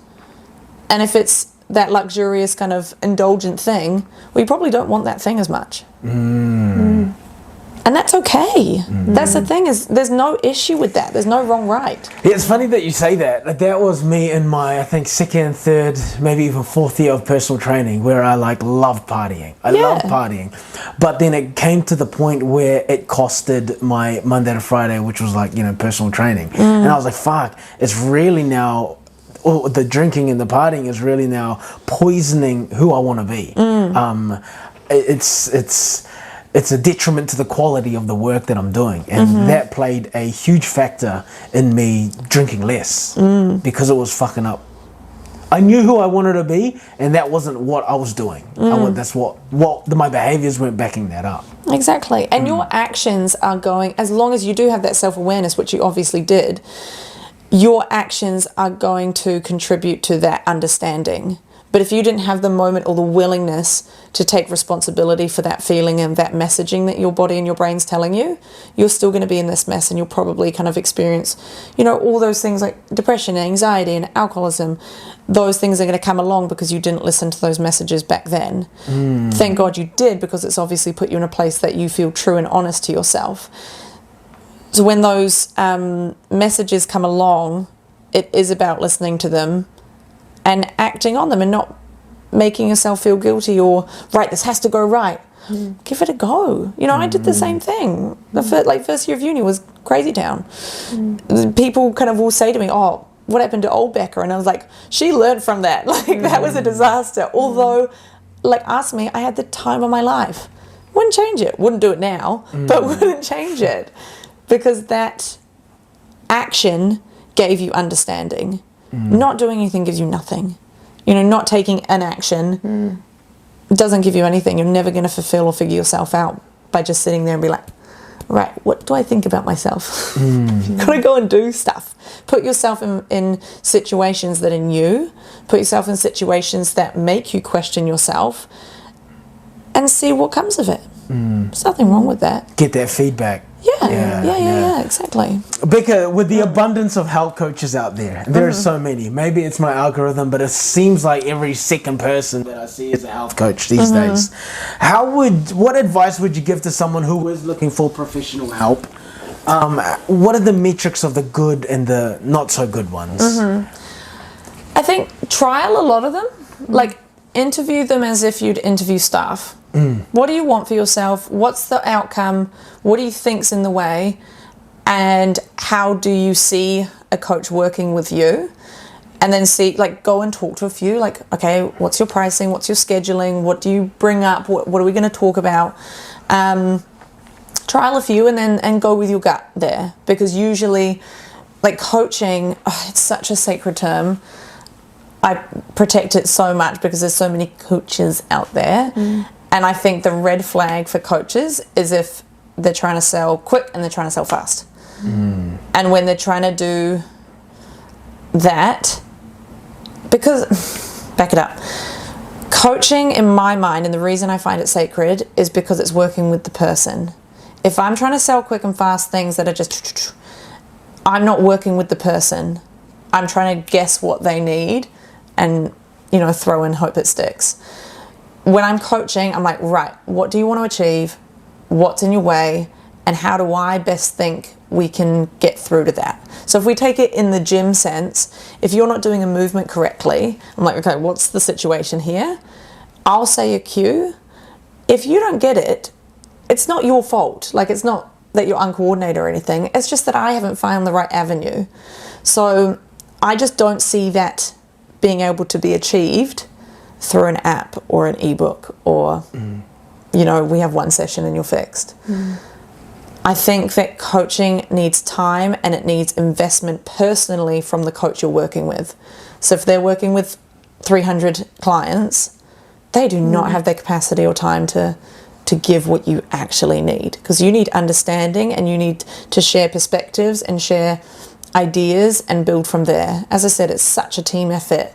And if it's that luxurious kind of indulgent thing, well, you probably don't want that thing as much. And that's okay. That's the thing, is there's no issue with that. There's no wrong, right. Yeah, it's funny that you say that. That was me in my, I think, second, third, maybe even fourth year of personal training, where I like loved partying. I loved partying. But then it came to the point where it costed my Monday to Friday, which was like, you know, personal training. And I was like, fuck, it's really now, the drinking and the partying is really now poisoning who I want to be. It's a detriment to the quality of the work that I'm doing, and that played a huge factor in me drinking less because it was fucking up. I knew who I wanted to be, and that wasn't what I was doing. That's what my behaviors weren't backing that up. Exactly. And your actions are going, as long as you do have that self-awareness, which you obviously did, your actions are going to contribute to that understanding. But if you didn't have the moment or the willingness to take responsibility for that feeling and that messaging that your body and your brain's telling you, you're still going to be in this mess, and you'll probably kind of experience, you know, all those things like depression, anxiety, and alcoholism. Those things are going to come along because you didn't listen to those messages back then. Thank God you did, because it's obviously put you in a place that you feel true and honest to yourself. So when those messages come along, it is about listening to them and acting on them, and not making yourself feel guilty or, right, this has to go right. Give it a go. You know, I did the same thing. The first year of uni was crazy town. People kind of will say to me, oh, what happened to old Becca? And I was like, she learned from that. Like, that was a disaster. Although like, ask me, I had the time of my life. Wouldn't change it. Wouldn't do it now, but wouldn't change it. Because that action gave you understanding. Not doing anything gives you nothing. You know, not taking an action doesn't give you anything. You're never going to fulfill or figure yourself out by just sitting there and be like, right, what do I think about myself? You've got to go and do stuff. Put yourself in situations that are new. Put yourself in situations that make you question yourself and see what comes of it. There's nothing wrong with that. Get that feedback. Yeah, exactly. Becca, with the abundance of health coaches out there, there are so many. Maybe it's my algorithm, but it seems like every second person that I see is a health coach these days. What advice would you give to someone who is looking for professional help? What are the metrics of the good and the not so good ones? I think trial a lot of them. Like, interview them as if you'd interview staff. What do you want for yourself? What's the outcome? What do you think's in the way? And how do you see a coach working with you? And then go and talk to a few, like, okay, what's your pricing? What's your scheduling? What do you bring up? What are we going to talk about? Trial a few and go with your gut there. Because usually, like, coaching, it's such a sacred term. I protect it so much because there's so many coaches out there. And I think the red flag for coaches is if they're trying to sell quick and they're trying to sell fast. And when they're trying to do that, because, back it up, coaching in my mind, and the reason I find it sacred is because it's working with the person. If I'm trying to sell quick and fast things that are just, I'm not working with the person. I'm trying to guess what they need and, you know, throw in hope it sticks. When I'm coaching, I'm like, right, what do you want to achieve? What's in your way? And how do I best think we can get through to that? So if we take it in the gym sense, if you're not doing a movement correctly, I'm like, okay, what's the situation here? I'll say a cue. If you don't get it, it's not your fault. Like, it's not that you're uncoordinated or anything. It's just that I haven't found the right avenue. So I just don't see that being able to be achieved through an app or an ebook or, you know, we have one session and you're fixed. I think that coaching needs time and it needs investment personally from the coach you're working with. So if they're working with 300 clients, they do not have the capacity or time to give what you actually need, because you need understanding and you need to share perspectives and share ideas and build from there. As I said, it's such a team effort.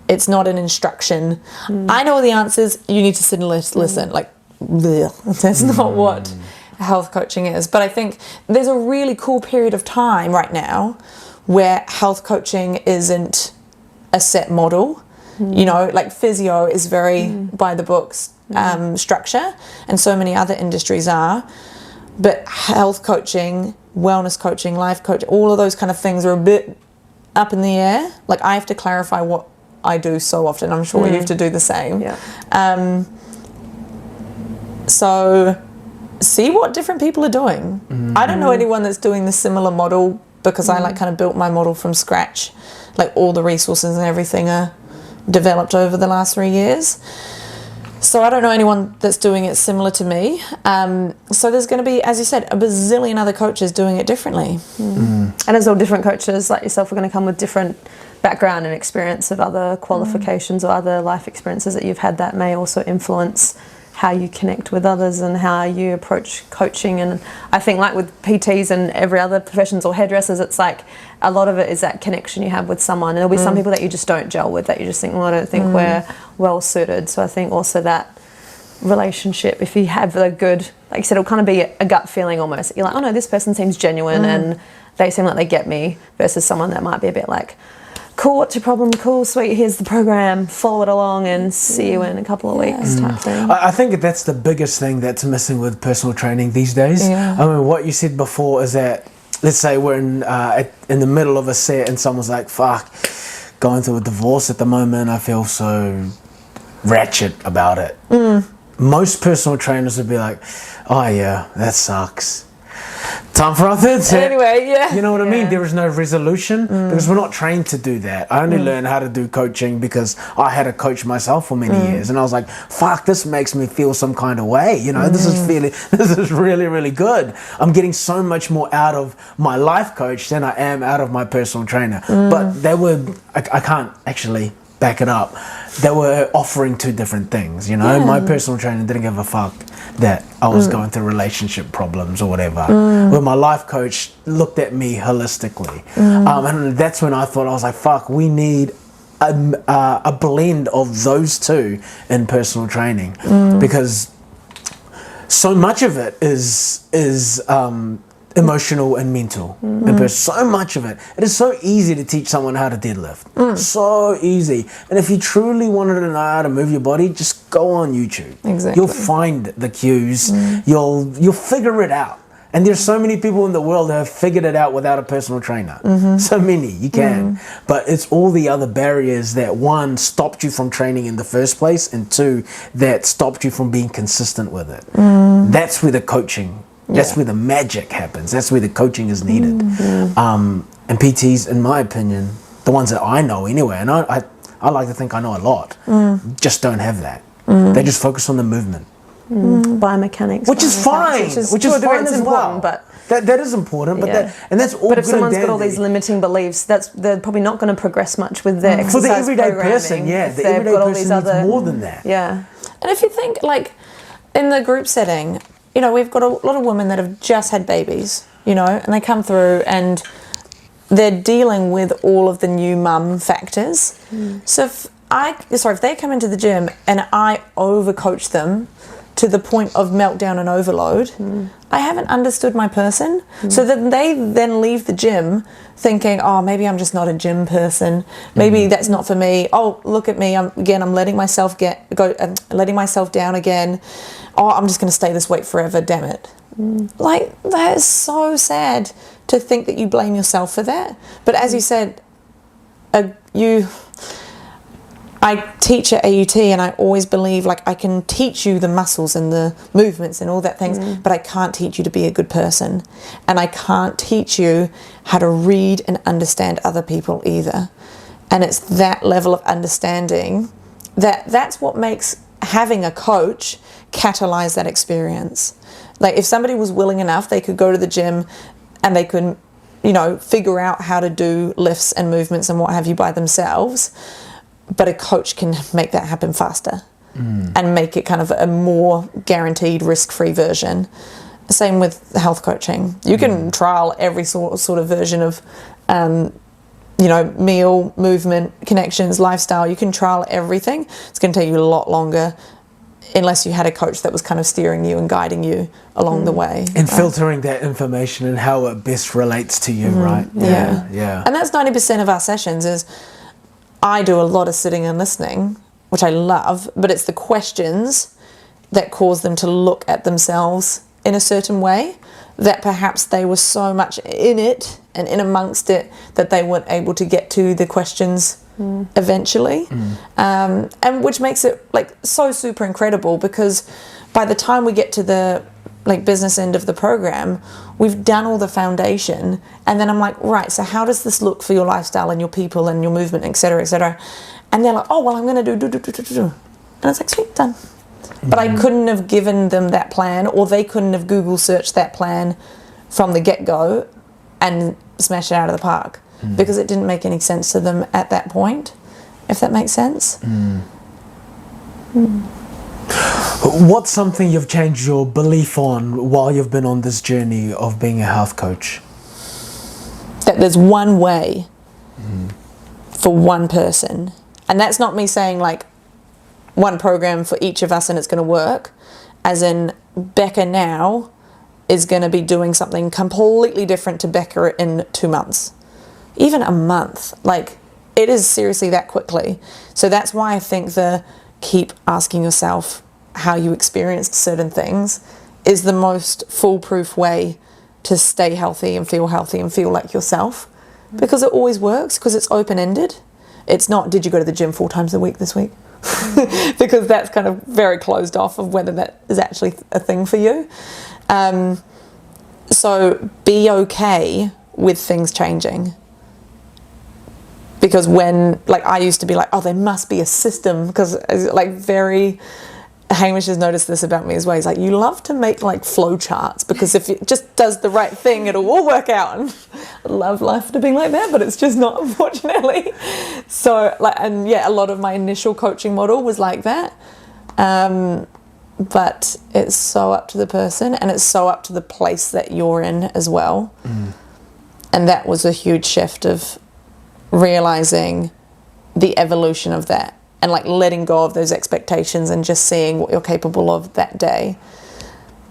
It's not an instruction. I know the answers. You need to sit and listen. Like, bleh. That's not what health coaching is. But I think there's a really cool period of time right now where health coaching isn't a set model. You know, like physio is very by the books structure, and so many other industries are. But health coaching, wellness coaching, life coaching, all of those kind of things are a bit up in the air. Like, I have to clarify what I do so often. I'm sure you have to do the same. So see what different people are doing. I don't know anyone that's doing the similar model, because I kind of built my model from scratch. Like, all the resources and everything are developed over the last 3 years. So I don't know anyone that's doing it similar to me. So there's going to be, as you said, a bazillion other coaches doing it differently. And as all different coaches like yourself are going to come with different background and experience of other qualifications or other life experiences that you've had that may also influence how you connect with others and how you approach coaching. And I think, like with PTs and every other professions or hairdressers, it's like a lot of it is that connection you have with someone, and there'll be some people that you just don't gel with, that you just think, well, I don't think we're well suited. So I think also that relationship, if you have a good, like you said, it'll kind of be a gut feeling almost. You're like, oh no, this person seems genuine and they seem like they get me, versus someone that might be a bit like, cool, what's your problem? Cool, sweet, here's the program, follow it along and see you in a couple of weeks type thing. I think that's the biggest thing that's missing with personal training these days. I mean, what you said before is that, let's say we're in the middle of a set and someone's like, fuck, going through a divorce at the moment, I feel so ratchet about it. Most personal trainers would be like, oh yeah, that sucks. Time for our third set. Anyway, yeah. You know what I mean? There is no resolution because we're not trained to do that. I only learned how to do coaching because I had a coach myself for many years, and I was like, fuck, this makes me feel some kind of way. You know, this is really, really good. I'm getting so much more out of my life coach than I am out of my personal trainer. But they were, I can't actually back it up. They were offering two different things, you know. My personal trainer didn't give a fuck that I was going through relationship problems or whatever. But my life coach looked at me holistically. And that's when I thought, I was like, fuck, we need a blend of those two in personal training. Because so much of it is emotional and mental. And so much of it is so easy to teach someone how to deadlift. So easy. And if you truly wanted to know how to move your body, just go on YouTube. Exactly. You'll find the cues. You'll figure it out. And there's so many people in the world that have figured it out without a personal trainer. So many, you can. But it's all the other barriers that, one, stopped you from training in the first place, and two, that stopped you from being consistent with it. That's where the coaching, that's where the magic happens. That's where the coaching is needed. And PTs, in my opinion, the ones that I know anyway, and I like to think I know a lot, just don't have that. They just focus on the movement. Biomechanics. Which is fine. Which is fine as well. But that is important, but that's all. But if good someone's and got all these limiting beliefs, they're probably not going to progress much with their exercise for the everyday programming person, if the they've everyday got all person these needs other more than that. And if you think, like, in the group setting, you know, we've got a lot of women that have just had babies, you know, and they come through and they're dealing with all of the new mum factors. So if they come into the gym and I overcoach them to the point of meltdown and overload, I haven't understood my person. So then they leave the gym thinking, oh, maybe I'm just not a gym person. Maybe that's not for me. Oh, look at me. I'm letting myself letting myself down again. Oh, I'm just going to stay this weight forever. Damn it. Like, that is so sad to think that you blame yourself for that. But as you said, I teach at AUT, and I always believe, like, I can teach you the muscles and the movements and all that things, but I can't teach you to be a good person. And I can't teach you how to read and understand other people either. And it's that level of understanding that's what makes having a coach catalyze that experience. Like, if somebody was willing enough, they could go to the gym and they could, you know, figure out how to do lifts and movements and what have you by themselves. But a coach can make that happen faster and make it kind of a more guaranteed risk-free version. Same with health coaching. You can trial every sort of version of, you know, meal, movement, connections, lifestyle. You can trial everything. It's going to take you a lot longer unless you had a coach that was kind of steering you and guiding you along the way. And filtering that information and how it best relates to you, right? Yeah. And that's 90% of our sessions is... I do a lot of sitting and listening, which I love, but it's the questions that cause them to look at themselves in a certain way that perhaps they were so much in it and in amongst it that they weren't able to get to the questions eventually. And which makes it, like, so super incredible, because by the time we get to the, like, business end of the program, we've done all the foundation, and then I'm like, right, so how does this look for your lifestyle and your people and your movement, etc., etc.? And they're like, oh, well, I'm going to do. And it's like, sweet, done. But I couldn't have given them that plan, or they couldn't have Google searched that plan from the get-go and smashed it out of the park, because it didn't make any sense to them at that point, if that makes sense. What's something you've changed your belief on while you've been on this journey of being a health coach? That there's one way for one person. And that's not me saying, like, one program for each of us and it's going to work. As in, Becca now is going to be doing something completely different to Becca in 2 months. Even a month. Like, it is seriously that quickly. So that's why I think keep asking yourself how you experienced certain things is the most foolproof way to stay healthy and feel like yourself, because it always works, because it's open-ended. It's not, did you go to the gym 4 times a week this week? Because that's kind of very closed off of whether that is actually a thing for you. So be okay with things changing. Because when, like, I used to be like, oh, there must be a system, because like Hamish has noticed this about me as well. He's like, you love to make like flow charts, because if it just does the right thing, it'll all work out. And I love life to being like that, but it's just not, unfortunately. So like, and yeah, a lot of my initial coaching model was like that. But it's so up to the person, and it's so up to the place that you're in as well. And that was a huge shift of realizing the evolution of that, and like letting go of those expectations and just seeing what you're capable of that day.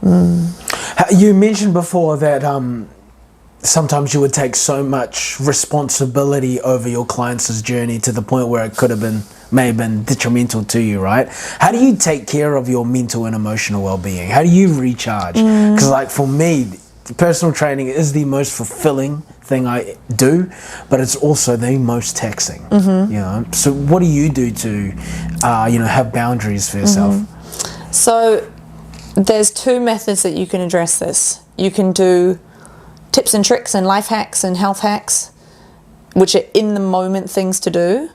You mentioned before that sometimes you would take so much responsibility over your clients' journey to the point where it may have been detrimental to you, right? How do you take care of your mental and emotional well-being? How do you recharge? Because like for me, personal training is the most fulfilling thing I do, but it's also the most taxing. You know, so what do you do to have boundaries for yourself? So there's two methods that you can address this. You can do tips and tricks and life hacks and health hacks, which are in the moment things to do,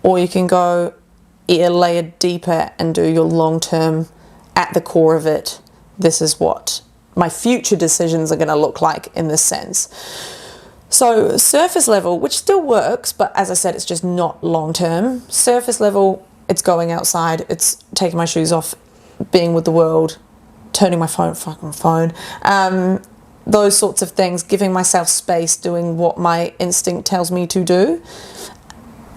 or you can go a layer deeper and do your long term, at the core of it, this is what my future decisions are going to look like in this sense. So surface level, which still works, but as I said, it's just not long term. Surface level, it's going outside, it's taking my shoes off, being with the world, turning my phone, those sorts of things, giving myself space, doing what my instinct tells me to do.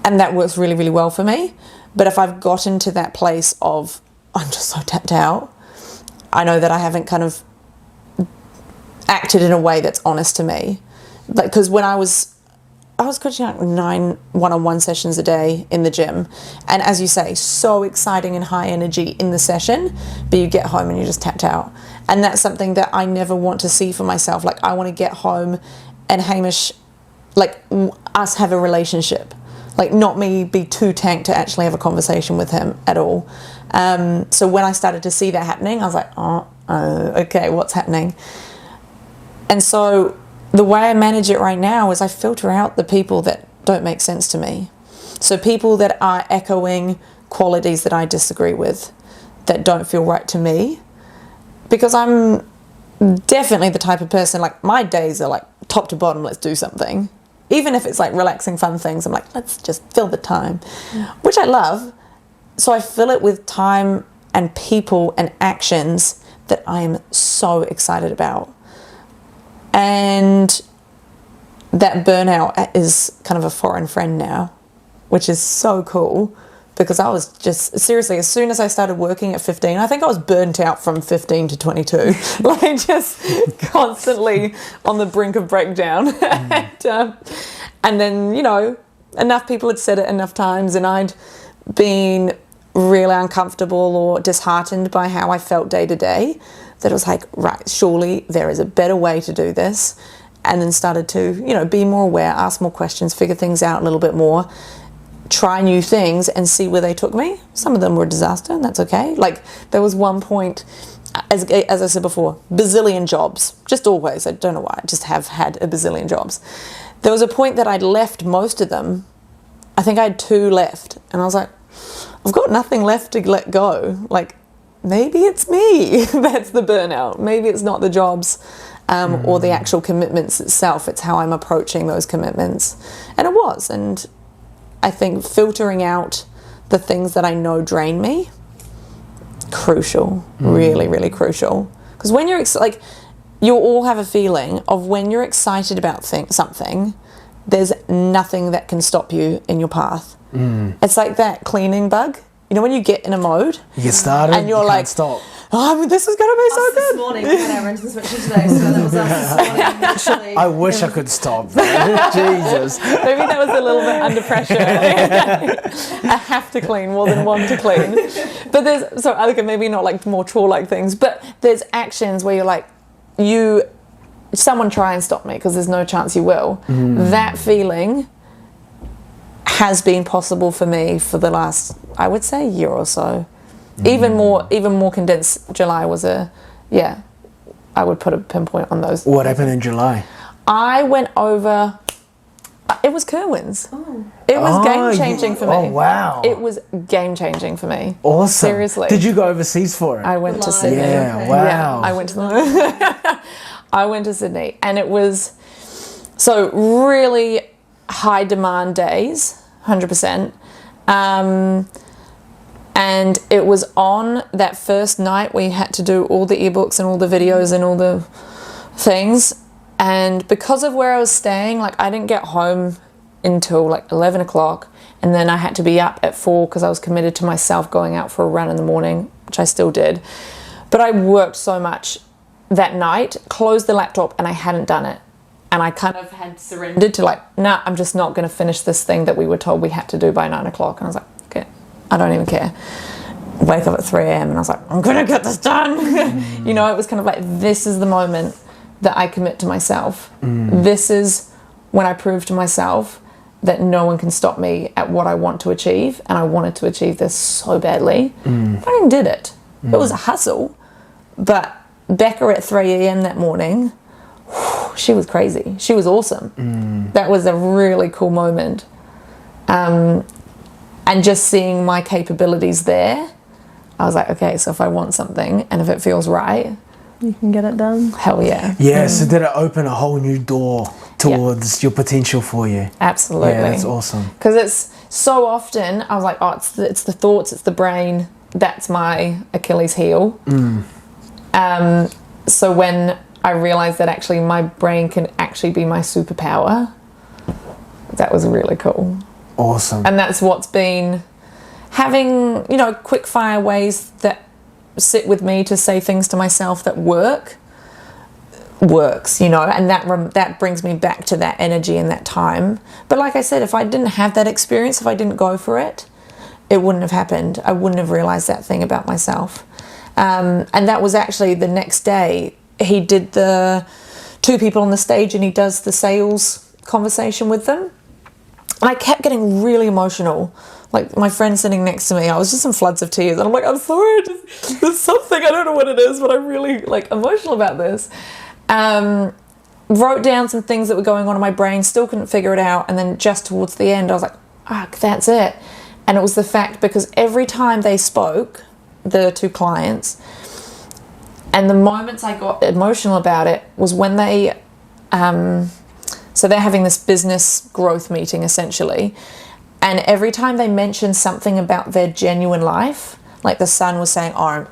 And that works really, really well for me. But if I've gotten to that place of, I'm just so tapped out, I know that I haven't kind of acted in a way that's honest to me. Because when I was coaching like 9 one-on-one sessions a day in the gym, and as you say, so exciting and high energy in the session, but you get home and you're just tapped out. And that's something that I never want to see for myself. Like, I want to get home and Hamish, like, us have a relationship. Like, not me be too tanked to actually have a conversation with him at all. So when I started to see that happening, I was like, okay, what's happening? And so the way I manage it right now is I filter out the people that don't make sense to me. So people that are echoing qualities that I disagree with, that don't feel right to me. Because I'm definitely the type of person, like, my days are like top to bottom, let's do something. Even if it's like relaxing, fun things, I'm like, let's just fill the time, which I love. So I fill it with time and people and actions that I am so excited about. And that burnout is kind of a foreign friend now, which is so cool, because I was just, seriously, as soon as I started working at 15, I think I was burnt out from 15 to 22, like just constantly on the brink of breakdown. And then, you know, enough people had said it enough times, and I'd been really uncomfortable or disheartened by how I felt day to day, that it was like, right, surely there is a better way to do this. And then started to, you know, be more aware, ask more questions, figure things out a little bit more, try new things and see where they took me. Some of them were a disaster, and that's okay. Like, there was one point, as I said before, bazillion jobs, just always. I don't know why, I just have had a bazillion jobs. There was a point that I'd left most of them. I think I had 2 left, and I was like, I've got nothing left to let go. Like, maybe it's me that's the burnout. Maybe it's not the jobs or the actual commitments itself. It's how I'm approaching those commitments. And it was. And I think filtering out the things that I know drain me, crucial, really, really crucial. Because when you're, like, you all have a feeling of when you're excited about something, there's nothing that can stop you in your path. It's like that cleaning bug. You know, when you get in a mode, you get started, and you're you like, can't stop. Oh, this is going to be so good. This morning, we had our instance switching today, so that was us this morning. Actually, I wish I could stop. Jesus. Maybe that was a little bit under pressure. I have to clean more than one to clean. But there's, so okay, maybe not like more chore-like things, but there's actions where you're like, someone try and stop me, because there's no chance you will. That feeling has been possible for me for the last, I would say, year or so. Even more condensed. July was I would put a pinpoint on those. What happened in July? I went over. It was Kerwin's. It was game changing for me. Oh, wow. It was game changing for me. Awesome. Seriously. Did you go overseas for it? I went to Sydney. Yeah, wow. Yeah, I went to I went to Sydney, and it was so really high demand days, 100%. And it was on that first night we had to do all the ebooks and all the videos and all the things. And because of where I was staying, like I didn't get home until like 11 o'clock. And then I had to be up at 4 because I was committed to myself going out for a run in the morning, which I still did. But I worked so much that night, closed the laptop, and I hadn't done it. And I kind of had surrendered to like, nah, I'm just not going to finish this thing that we were told we had to do by 9 o'clock. And I was like, okay, I don't even care. Wake up at 3 a.m. and I was like, I'm going to get this done. You know, it was kind of like, this is the moment that I commit to myself. This is when I prove to myself that no one can stop me at what I want to achieve. And I wanted to achieve this so badly. I fucking did it. It was a hustle. But Becca at 3 a.m. that morning, she was crazy. She was awesome. That was a really cool moment. And just seeing my capabilities there, I was like, okay, so if I want something and if it feels right, you can get it done. Hell yeah. Yeah, so did it open a whole new door towards your potential for you? Absolutely. Yeah, that's awesome. Because it's so often, I was like, oh, it's the thoughts, it's the brain, that's my Achilles heel. So when I realized that actually my brain can actually be my superpower, that was really cool. Awesome. And that's what's been having, you know, quick fire ways that sit with me to say things to myself that works, you know, and that brings me back to that energy and that time. But like I said, if I didn't have that experience, if I didn't go for it, it wouldn't have happened. I wouldn't have realized that thing about myself. And that was actually the next day. He did the 2 people on the stage and he does the sales conversation with them. And I kept getting really emotional. Like my friend sitting next to me, I was just in floods of tears. And I'm like, I'm sorry, there's something, I don't know what it is, but I'm really like emotional about this. Wrote down some things that were going on in my brain, still couldn't figure it out. And then just towards the end, I was like, that's it. And it was the fact because every time they spoke, the 2 clients, and the moments I got emotional about it was when they, so they're having this business growth meeting essentially. And every time they mentioned something about their genuine life, like the son was saying, oh,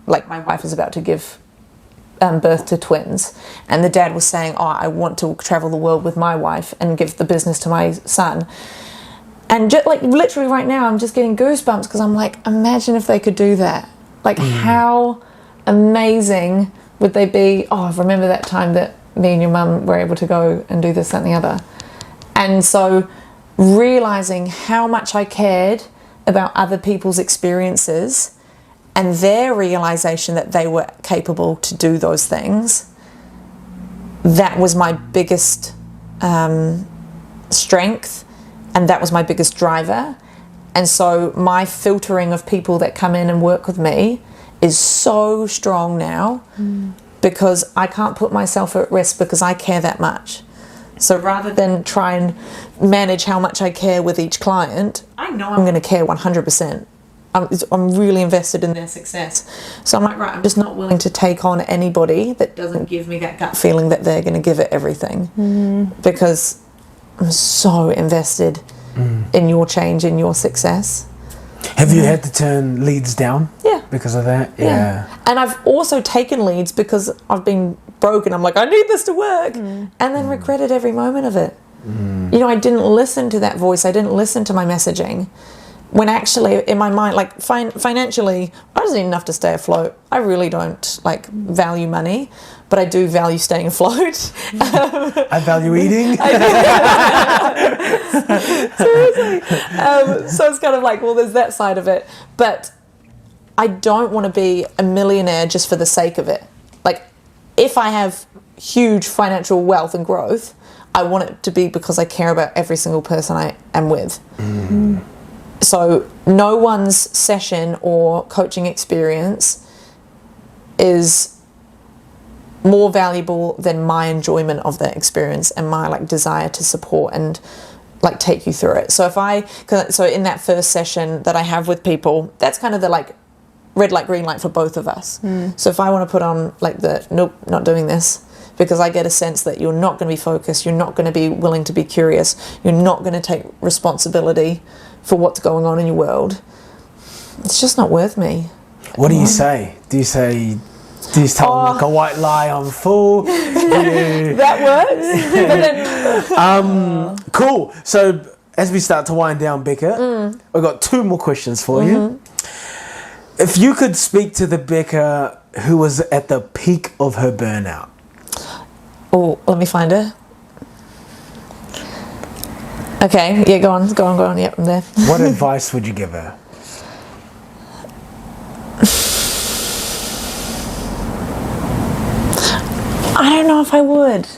like my wife is about to give birth to twins. And the dad was saying, oh, I want to travel the world with my wife and give the business to my son. And just like literally right now, I'm just getting goosebumps because I'm like, imagine if they could do that. Like how amazing would they be? Oh, remember that time that me and your mum were able to go and do this, that and the other. And so realizing how much I cared about other people's experiences and their realization that they were capable to do those things, that was my biggest strength, and that was my biggest driver. And so my filtering of people that come in and work with me is so strong now because I can't put myself at risk because I care that much. So rather than try and manage how much I care with each client, I know I'm going to care 100%. I'm really invested in their success. So I'm like, right, I'm just not willing to take on anybody that doesn't give me that gut feeling that they're going to give it everything. Because I'm so invested in your change, in your success. Have you had to turn leads down? Yeah. Because of that? Yeah. And I've also taken leads because I've been broken. I'm like, I need this to work. And then regretted every moment of it. You know, I didn't listen to that voice. I didn't listen to my messaging. When actually, in my mind, like financially, I just need enough to stay afloat. I really don't like value money, but I do value staying afloat. I value eating. Seriously. So it's kind of like, well, there's that side of it. But I don't want to be a millionaire just for the sake of it. Like, if I have huge financial wealth and growth, I want it to be because I care about every single person I am with. So no one's session or coaching experience is more valuable than my enjoyment of that experience and my like desire to support and like take you through it. So so in that first session that I have with people, that's kind of the like red light, green light for both of us. So if I want to put on like the nope, not doing this, because I get a sense that you're not going to be focused, you're not going to be willing to be curious, you're not going to take responsibility for what's going on in your world, it's just not worth me. What do you say? Do you tell them like a white lie, I'm full? That works. Cool. So as we start to wind down, Becca, I've got 2 more questions for you. If you could speak to the Becca who was at the peak of her burnout. Oh, let me find her. Okay, yeah, go on. Yep, I'm there. What advice would you give her? I don't know if I would.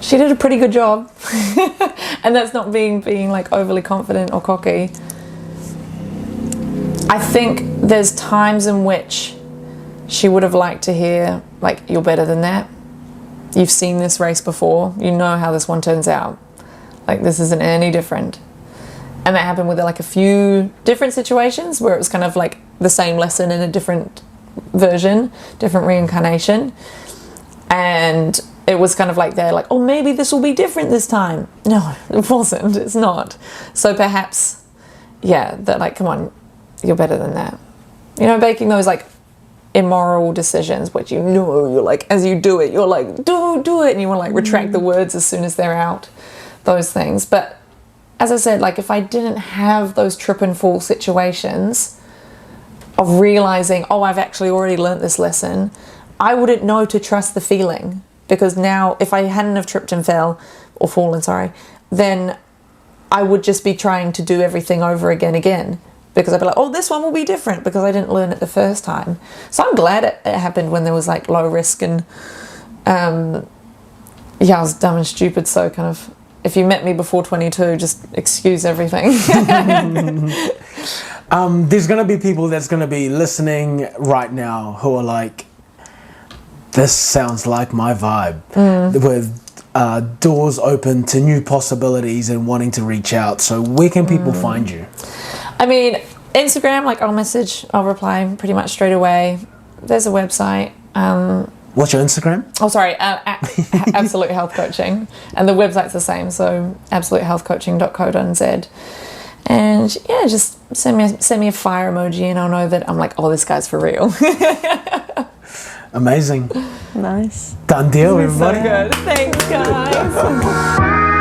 She did a pretty good job. And that's not being like overly confident or cocky. I think there's times in which she would have liked to hear, like, you're better than that. You've seen this race before. You know how this one turns out. Like, this isn't any different. And that happened with like a few different situations where it was kind of like the same lesson in a different version, different reincarnation. And it was kind of like they're like, oh, maybe this will be different this time. No, it wasn't. It's not. So perhaps, yeah, that like, come on, you're better than that. You know, making those like immoral decisions, which you know, you're like, as you do it, you're like, do it. And you want to like retract the words as soon as they're out, those things. But as I said, like if I didn't have those trip and fall situations of realizing, oh, I've actually already learnt this lesson, I wouldn't know to trust the feeling. Because now, if I hadn't have tripped and fell, or fallen, sorry, then I would just be trying to do everything over again. Because I'd be like, oh, this one will be different because I didn't learn it the first time. So I'm glad it happened when there was like low risk and, yeah, I was dumb and stupid. So kind of, if you met me before 22, just excuse everything. There's going to be people that's going to be listening right now who are like, this sounds like my vibe, with doors open to new possibilities and wanting to reach out. So where can people find you? I mean, Instagram, like I'll message, I'll reply pretty much straight away. There's a website. What's your Instagram? Oh, sorry, Absolute Health Coaching. And the website's the same, so absolutehealthcoaching.co.nz. And yeah, just send me a fire emoji and I'll know that I'm like, oh, this guy's for real. Amazing. Nice. Done deal, everybody. So good. Thanks, guys.